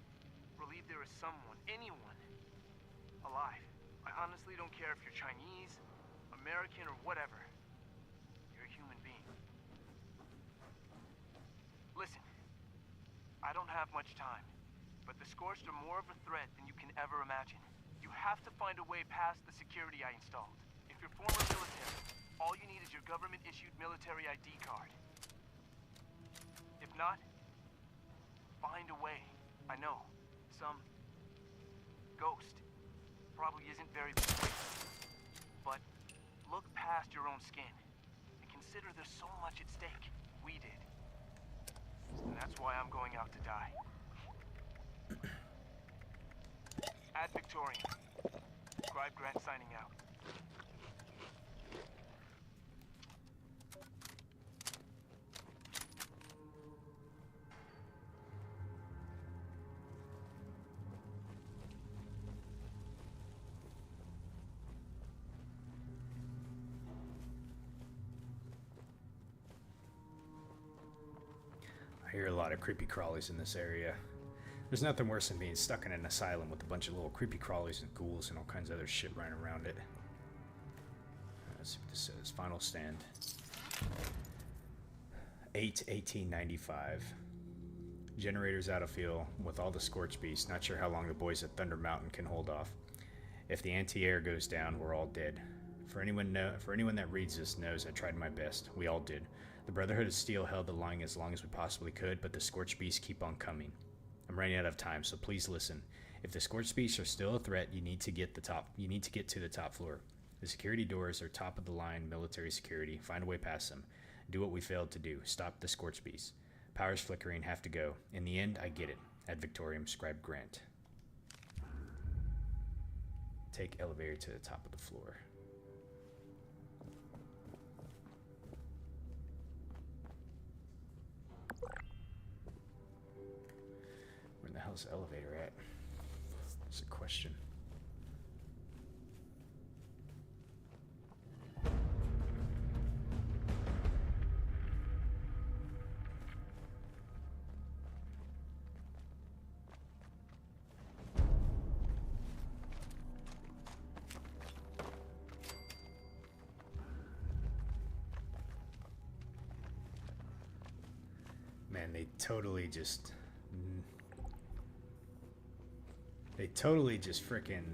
Relieved there is someone, anyone, alive. I honestly don't care if you're Chinese, American, or whatever. You're a human being. Listen, I don't have much time, but the Scorched are more of a threat than you can ever imagine. You have to find a way past the security I installed. If you're former military, all you need is your government-issued military ID card. If not, find a way. I know, some ghost probably isn't very persuasive, but look past your own skin and consider there's so much at stake. We did. And that's why I'm going out to die. Ad Victorian. Scribe Grant signing out. I hear a lot of creepy crawlies in this area. There's nothing worse than being stuck in an asylum with a bunch of little creepy crawlies and ghouls and all kinds of other shit running around it. Let's see what this says. Final stand. 8/1895. Generators out of fuel with all the Scorch Beasts. Not sure how long the boys at Thunder Mountain can hold off. If the anti-air goes down, we're all dead. For anyone that reads this knows I tried my best. We all did. The Brotherhood of Steel held the line as long as we possibly could, but the Scorch Beasts keep on coming. I'm running out of time, so please listen. If the Scorch Beasts are still a threat, you need to get to the top floor. The security doors are top of the line military security. Find a way past them. Do what we failed to do. Stop the Scorch Beasts. Power's flickering, have to go. In the end, I get it. Ad Victoriam, Scribe Grant. Take elevator to the top of the floor. Where the hell's the elevator at? That's a question. Man, they totally just frickin'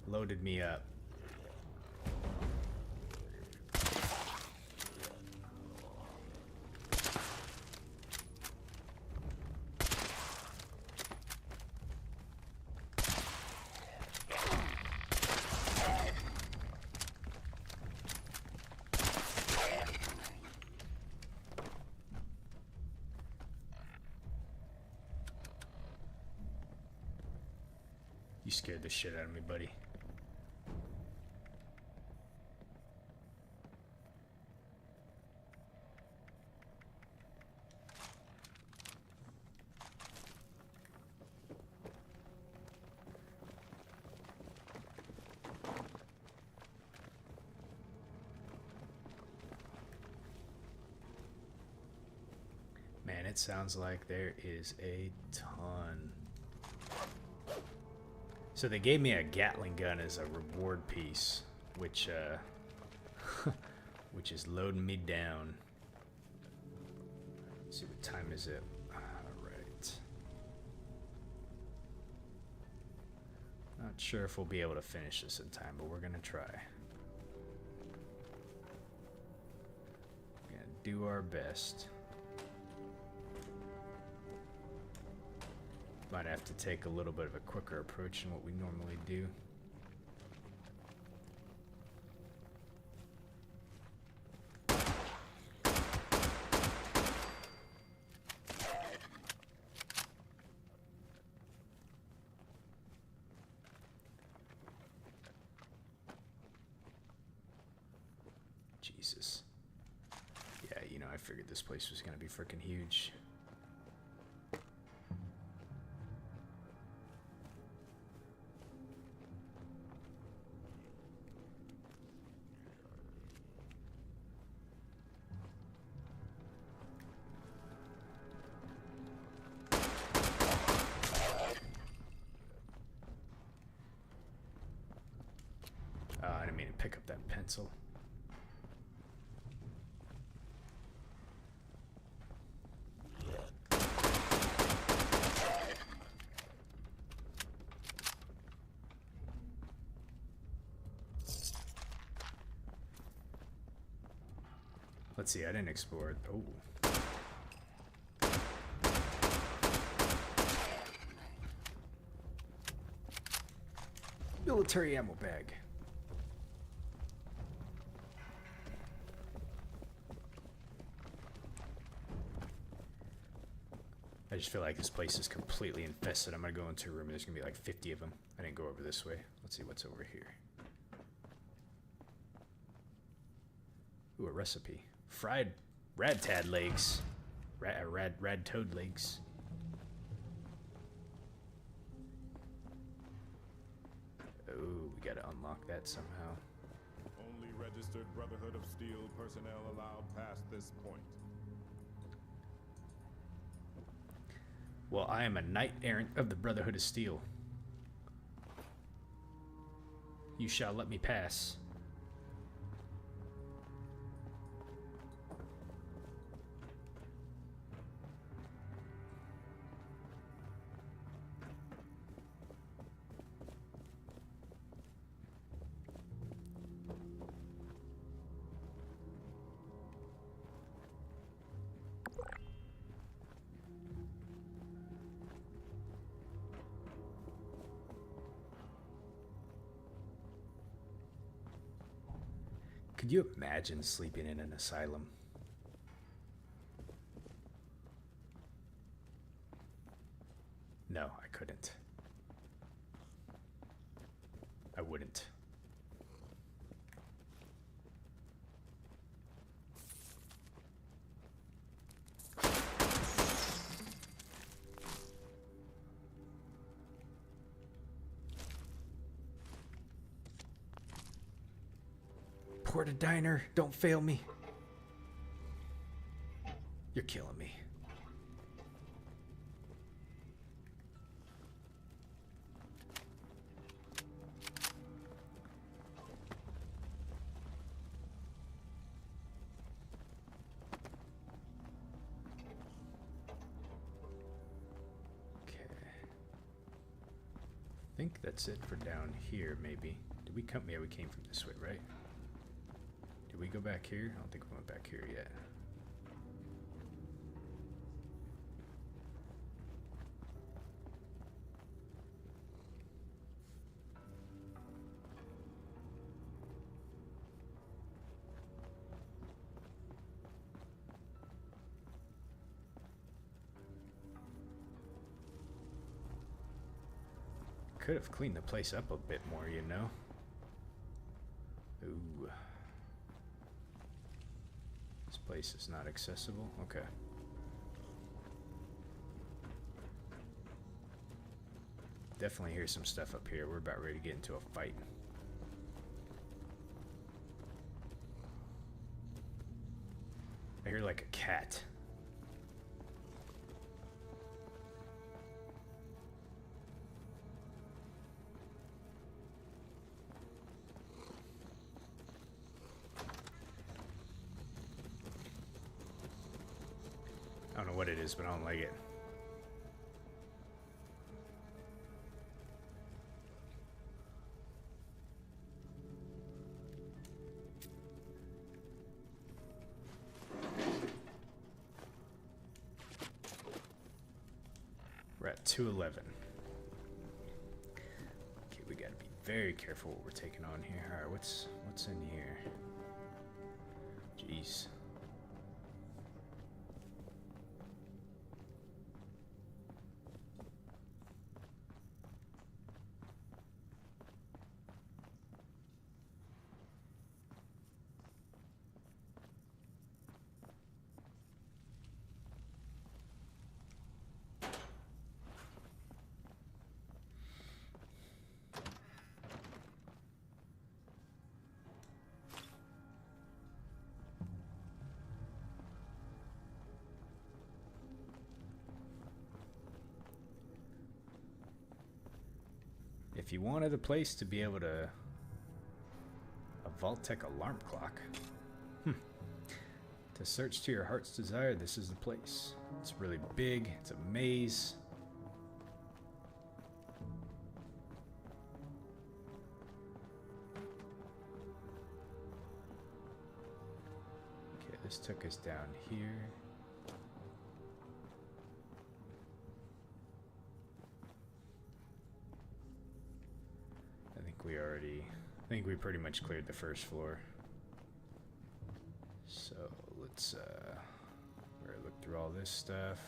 loaded me up. You scared the shit out of me, buddy. it sounds like there is a ton. So they gave me a Gatling gun as a reward piece, which which is loading me down. Let's see, what time is it? Alright. Not sure if we'll be able to finish this in time, but we're gonna try. We're gonna do our best. Might have to take a little bit of a quicker approach than what we normally do. Jesus. Yeah, you know, I figured this place was gonna be freaking huge. I didn't mean to pick up that pencil. Let's see, I didn't explore it. Oh. Military ammo bag. I just feel like this place is completely infested. I'm gonna go into a room. There's gonna be like 50 of them. I didn't go over this way. Let's see what's over here. Ooh, a recipe. Fried radtad legs. Rad toad legs. Oh, we gotta unlock that somehow. Only registered Brotherhood of Steel personnel allowed past this point. Well, I am a knight errant of the Brotherhood of Steel. You shall let me pass. Could you imagine sleeping in an asylum? No, I couldn't. I wouldn't. Porta Diner, don't fail me. You're killing me. Okay. I think that's it for down here, maybe. Did we come? Yeah, we came from this way, right? Did we go back here? I don't think we went back here yet. Could have cleaned the place up a bit more, you know? Ooh. This place is not accessible? Okay. Definitely hear some stuff up here. We're about ready to get into a fight. I hear like a cat. what it is, but I don't like it. We're at 211. Okay, we gotta be very careful what we're taking on here. Alright, what's in here? Jeez. If you wanted a place to be able to... A Vault-Tec alarm clock. To search to your heart's desire, this is the place. It's really big, it's a maze. Okay, this took us down here. I think we pretty much cleared the first floor. So let's look through all this stuff.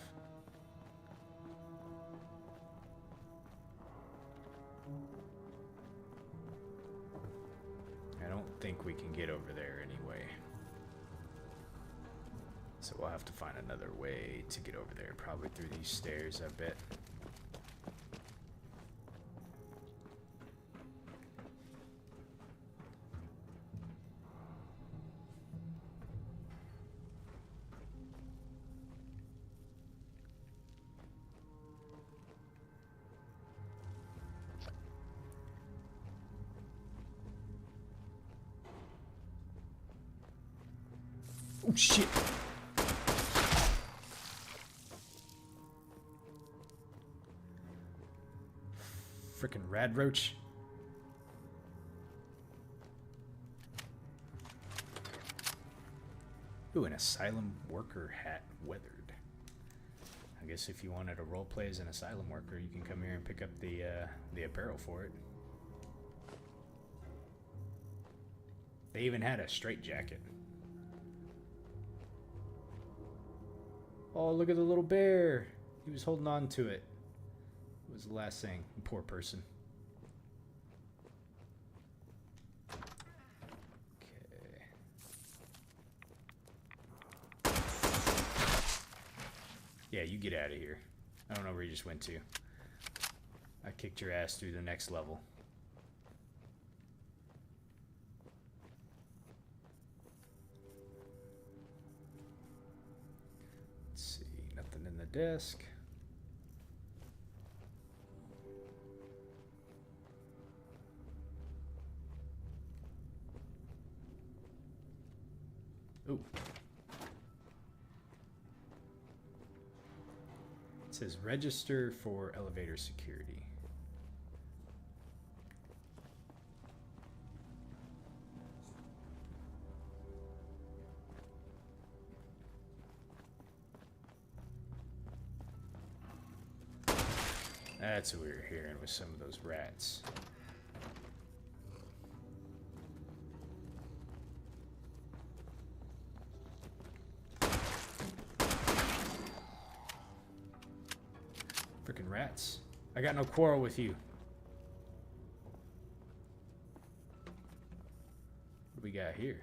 I don't think we can get over there anyway. So we'll have to find another way to get over there, probably through these stairs, I bet. Oh shit! Frickin' rad roach. Ooh, an asylum worker hat, weathered. I guess if you wanted to roleplay as an asylum worker, you can come here and pick up the apparel for it. They even had a straitjacket. Oh, look at the little bear. He was holding on to it. What was the last thing? Poor person. Okay. Yeah, you get out of here. I don't know where you just went to. I kicked your ass through the next level. Desk. Ooh. It says register for elevator security. That's what we were hearing with some of those rats. Frickin' rats. I got no quarrel with you. What do we got here?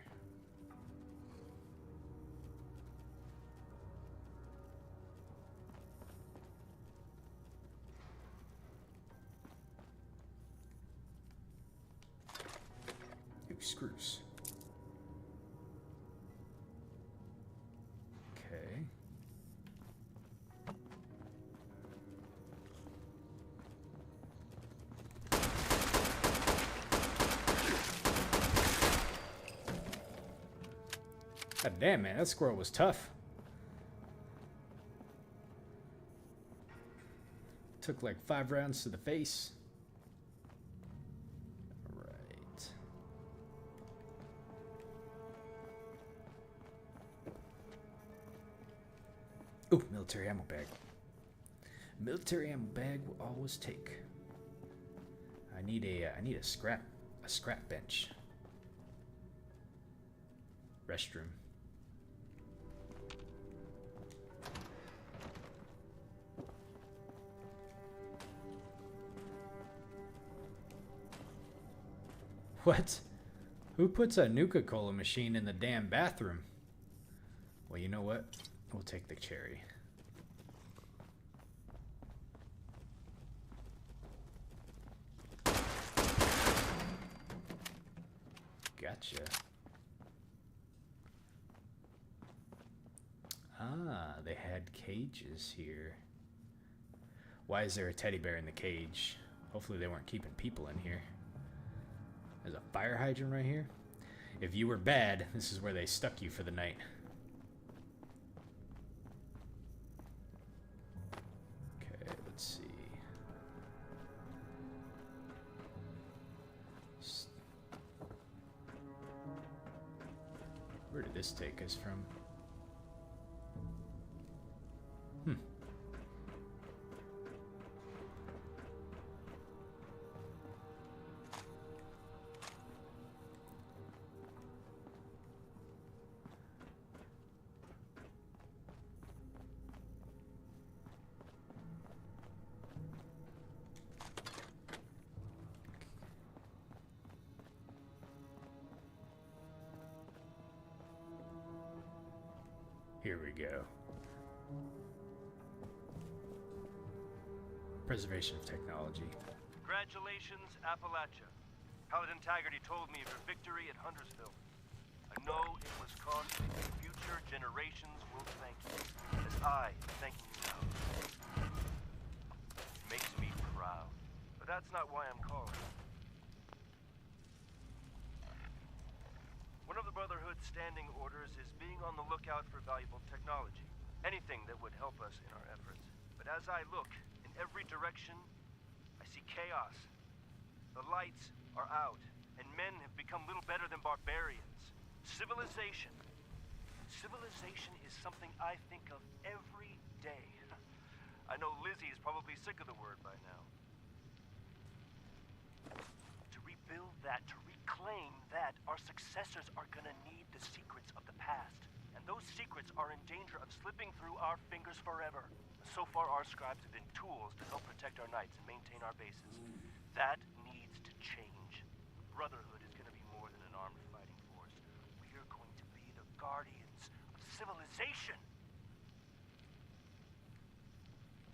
Screws. Okay. God damn, man, that squirrel was tough. Took like 5 rounds to the face. Alright. Ooh, military ammo bag. Military ammo bag will always take. I need a scrap bench. Restroom. What? Who puts a Nuka-Cola machine in the damn bathroom? Well, you know what? We'll take the cherry. Gotcha. Ah, they had cages here. Why is there a teddy bear in the cage? Hopefully they weren't keeping people in here. There's a fire hydrant right here. If you were bad, this is where they stuck you for the night. Okay, let's see. Where did this take us from? Here we go. Preservation of technology. Congratulations, Appalachia. Paladin Taggarty told me of your victory at Huntersville. I know it was costly, and future generations will thank you, as I am thanking you now. It makes me proud, but that's not why I'm calling. One of the Brotherhood's standing orders is being on the lookout for valuable technology. Anything that would help us in our efforts. But as I look in every direction, I see chaos. The lights are out, and men have become little better than barbarians. Civilization. Civilization is something I think of every day. I know Lizzie is probably sick of the word by now. To rebuild that, to reclaim that, our successors are gonna need the secrets of the past. And those secrets are in danger of slipping through our fingers forever. So far, our scribes have been tools to help protect our knights and maintain our bases. That needs to change. Brotherhood is gonna be more than an armed fighting force. We are going to be the guardians of civilization.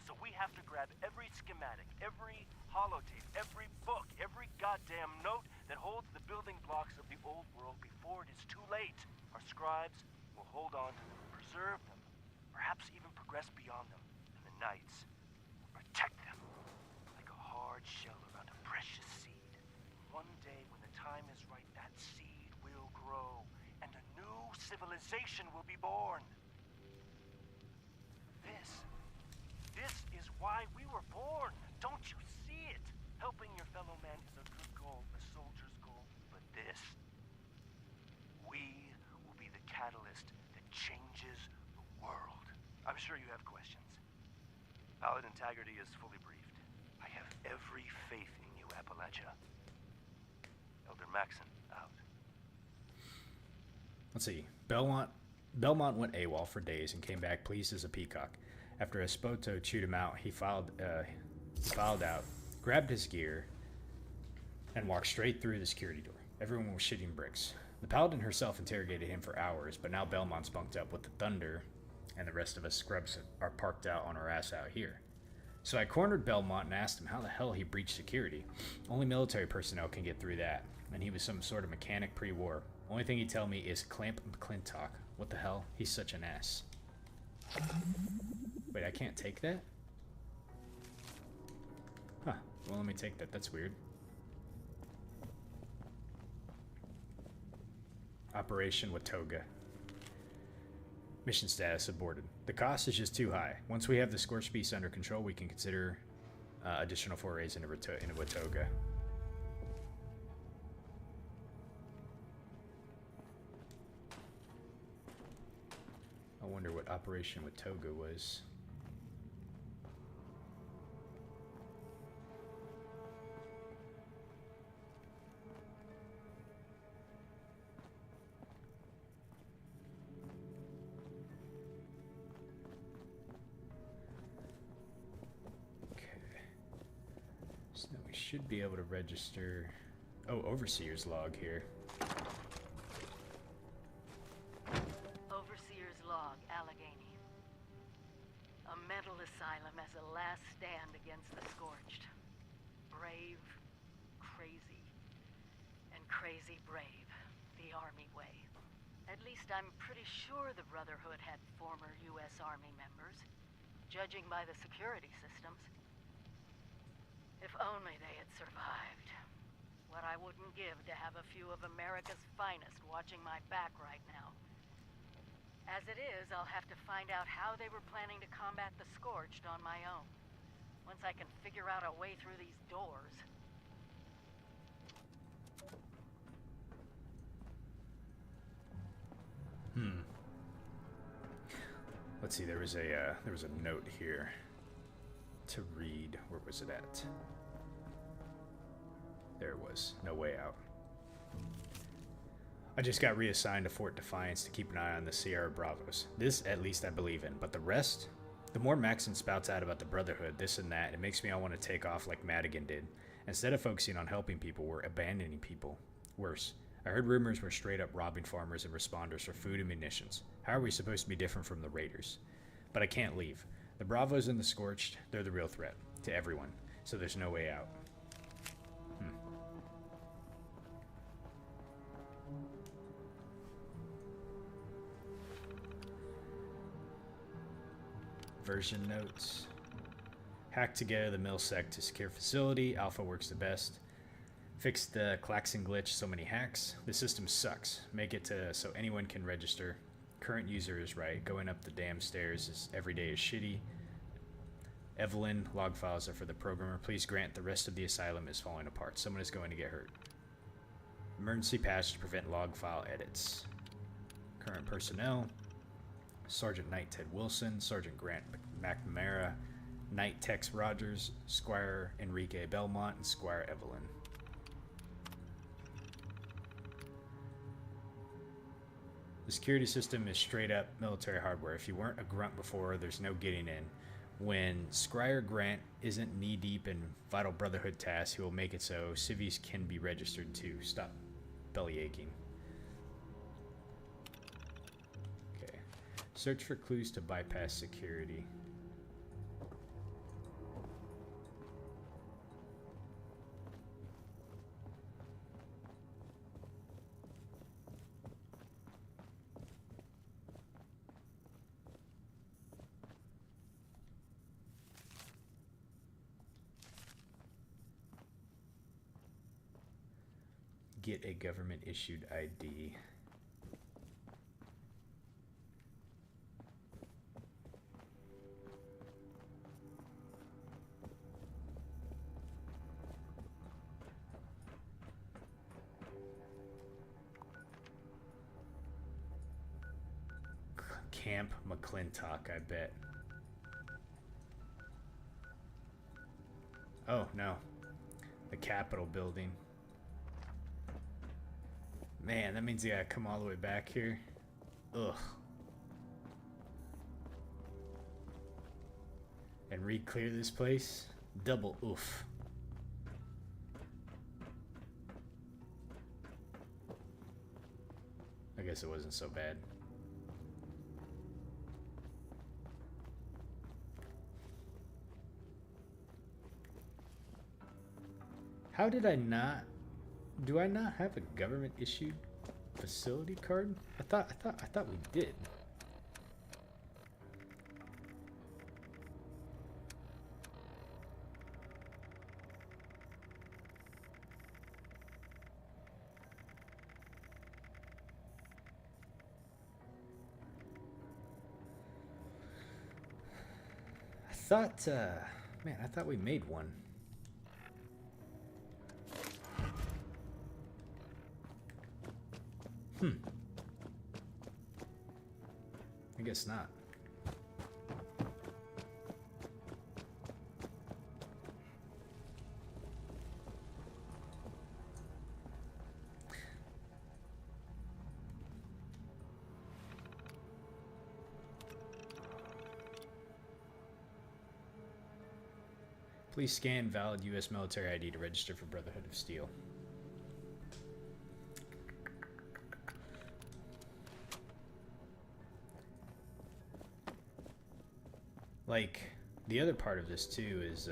So we have to grab every schematic, every holotape, every book, every goddamn note that holds the building blocks of the old world before it is too late. Our scribes will hold on to them, preserve them, perhaps even progress beyond them. And the knights will protect them like a hard shell around a precious seed. One day when the time is right, that seed will grow, and a new civilization will be born. This is why we were born. Don't you see it? Helping your fellow man is a good goal, a soldier's goal. But this, we will be the catalyst that changes the world. I'm sure you have questions. Paladin Taggarty is fully briefed. I have every faith in you, Appalachia. Elder Maxon, out. Let's see. Belmont went AWOL for days and came back pleased as a peacock. After Espoto chewed him out, he filed out, grabbed his gear, and walked straight through the security door. Everyone was shitting bricks. The Paladin herself interrogated him for hours, but now Belmont's bunked up with the Thunder, and the rest of us scrubs are parked out on our ass out here. So I cornered Belmont and asked him how the hell he breached security. Only military personnel can get through that, and he was some sort of mechanic pre-war. Only thing he'd tell me is Clamp McClintock. What the hell? He's such an ass. Wait, I can't take that? Huh. Well, let me take that. That's weird. Operation Watoga. Mission status aborted. The cost is just too high. Once we have the Scorched Beast under control, we can consider additional forays into Watoga. I wonder what Operation Watoga was. Should be able to register. Oh, Overseer's log here. Overseer's log, Allegheny. A mental asylum as a last stand against the Scorched. Brave, crazy, and crazy brave. The Army way. At least I'm pretty sure the Brotherhood had former U.S. Army members, judging by the security systems. If only they had survived. What I wouldn't give to have a few of America's finest watching my back right now. As it is, I'll have to find out how they were planning to combat the Scorched on my own. Once I can figure out a way through these doors. Let's see, there was a note here to read. Where was it at? There it was. No way out. I just got reassigned to Fort Defiance to keep an eye on the Sierra Bravos. This, at least, I believe in. But the rest? The more Maxon spouts out about the Brotherhood, this and that, it makes me all want to take off like Madigan did. Instead of focusing on helping people, we're abandoning people. Worse, I heard rumors we're straight up robbing farmers and responders for food and munitions. How are we supposed to be different from the Raiders? But I can't leave. The Bravos and the Scorched, they're the real threat. To everyone. So there's no way out. Version notes. Hack together the MillSec to secure facility. Alpha works the best. Fix the Klaxon glitch, so many hacks. The system sucks. Make it to so anyone can register. Current user is right. Going up the damn stairs is every day is shitty. Evelyn, log files are for the programmer. Please grant the rest of the asylum is falling apart. Someone is going to get hurt. Emergency patch to prevent log file edits. Current personnel. Sergeant Knight Ted Wilson, Sergeant Grant McNamara, Knight Tex Rogers, Squire Enrique Belmont, and Squire Evelyn. The security system is straight up military hardware. If you weren't a grunt before, there's no getting in. When Squire Grant isn't knee-deep in vital Brotherhood tasks, he will make it so civvies can be registered too. Stop belly aching. Okay. Search for clues to bypass security. Get a government issued ID. Camp McClintock, I bet. Oh, no. The Capitol building. Man, that means you gotta come all the way back here. Ugh. And re-clear this place? Double oof. I guess it wasn't so bad. How did I not... Do I not have a government issued facility card? I thought we did. I thought Man, I thought we made one. I guess not. Please scan valid U.S. military ID to register for Brotherhood of Steel. Like, the other part of this too is,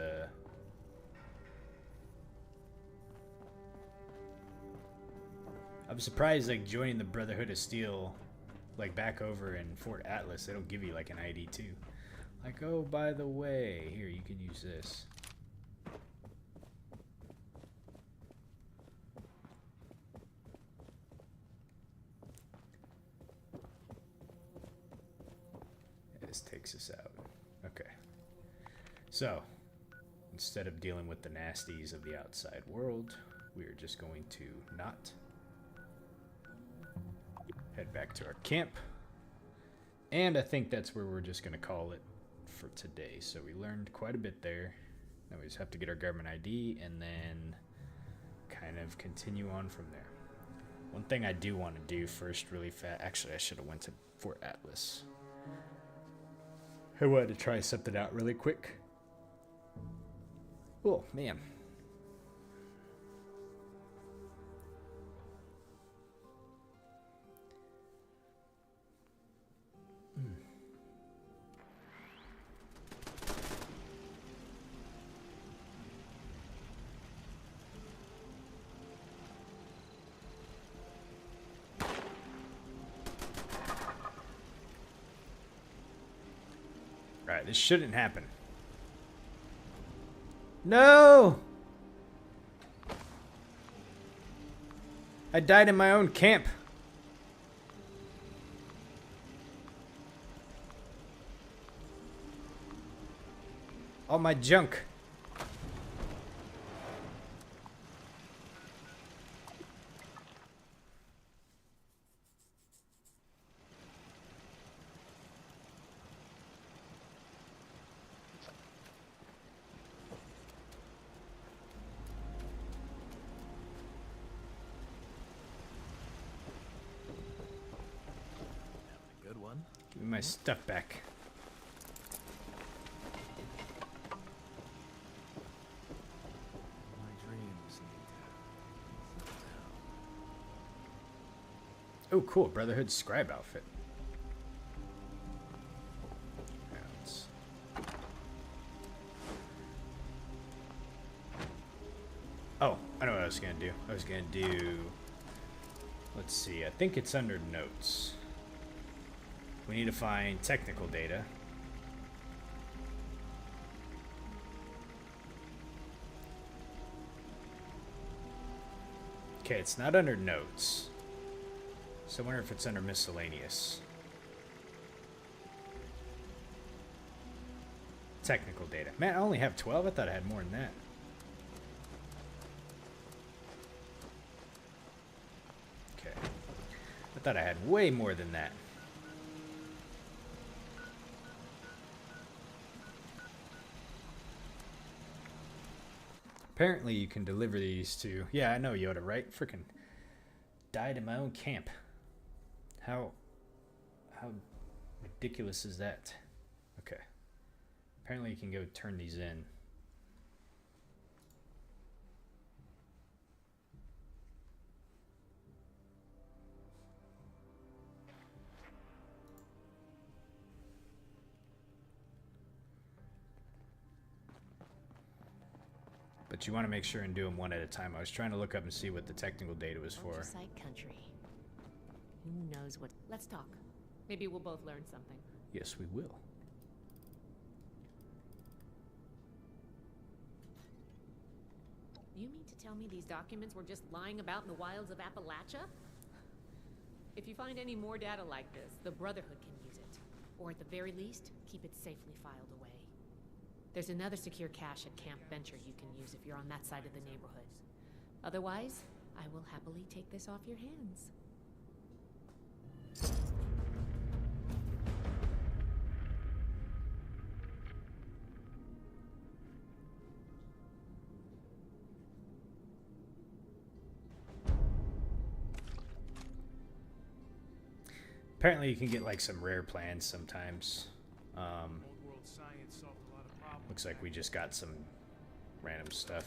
I'm surprised, like, joining the Brotherhood of Steel, like, back over in Fort Atlas, they don't give you, like, an ID too. Like, oh, by the way, here, you can use this. This takes us out. Okay. So, instead of dealing with the nasties of the outside world, we are just going to not head back to our camp. And I think that's where we're just going to call it for today. So we learned quite a bit there. Now we just have to get our government ID and then kind of continue on from there. One thing I do want to do first really fast. Actually, I should have went to Fort Atlas. I wanted to try something out really quick. Oh, man. Alright, this shouldn't happen. No! I died in my own camp. All my junk. Give me my stuff back. Oh, cool. Brotherhood scribe outfit. Oh, I know what I was going to do. I was going to do... Let's see. I think it's under notes. We need to find technical data. Okay, it's not under notes. So I wonder if it's under miscellaneous. Technical data. Man, I only have 12? I thought I had more than that. Okay. I thought I had way more than that. Apparently you can deliver these to... Yeah, I know, Yoda, right? Freaking died in my own camp. How ridiculous is that? Okay. Apparently you can go turn these in. But you want to make sure and do them one at a time. I was trying to look up and see what the technical data was for. Site country. Who knows what... Let's talk. Maybe we'll both learn something. Yes, we will. You mean to tell me these documents were just lying about in the wilds of Appalachia? If you find any more data like this, the Brotherhood can use it. Or at the very least, keep it safely filed away. There's another secure cache at Camp Venture you can use if you're on that side of the neighborhood. Otherwise, I will happily take this off your hands. Apparently you can get like some rare plans sometimes. Old world science solved a lot of problems. Looks like we just got some random stuff.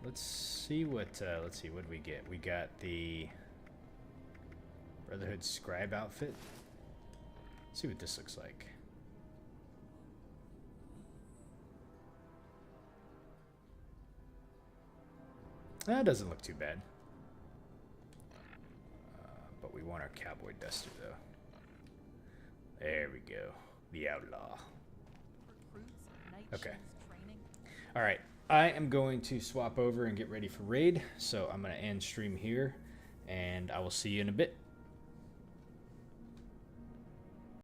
Let's see what did we get? We got the Brotherhood Scribe outfit. Let's see what this looks like. That doesn't look too bad. But we want our cowboy duster though. There we go. The outlaw. Okay. Alright. I am going to swap over and get ready for raid. So I'm going to end stream here. And I will see you in a bit.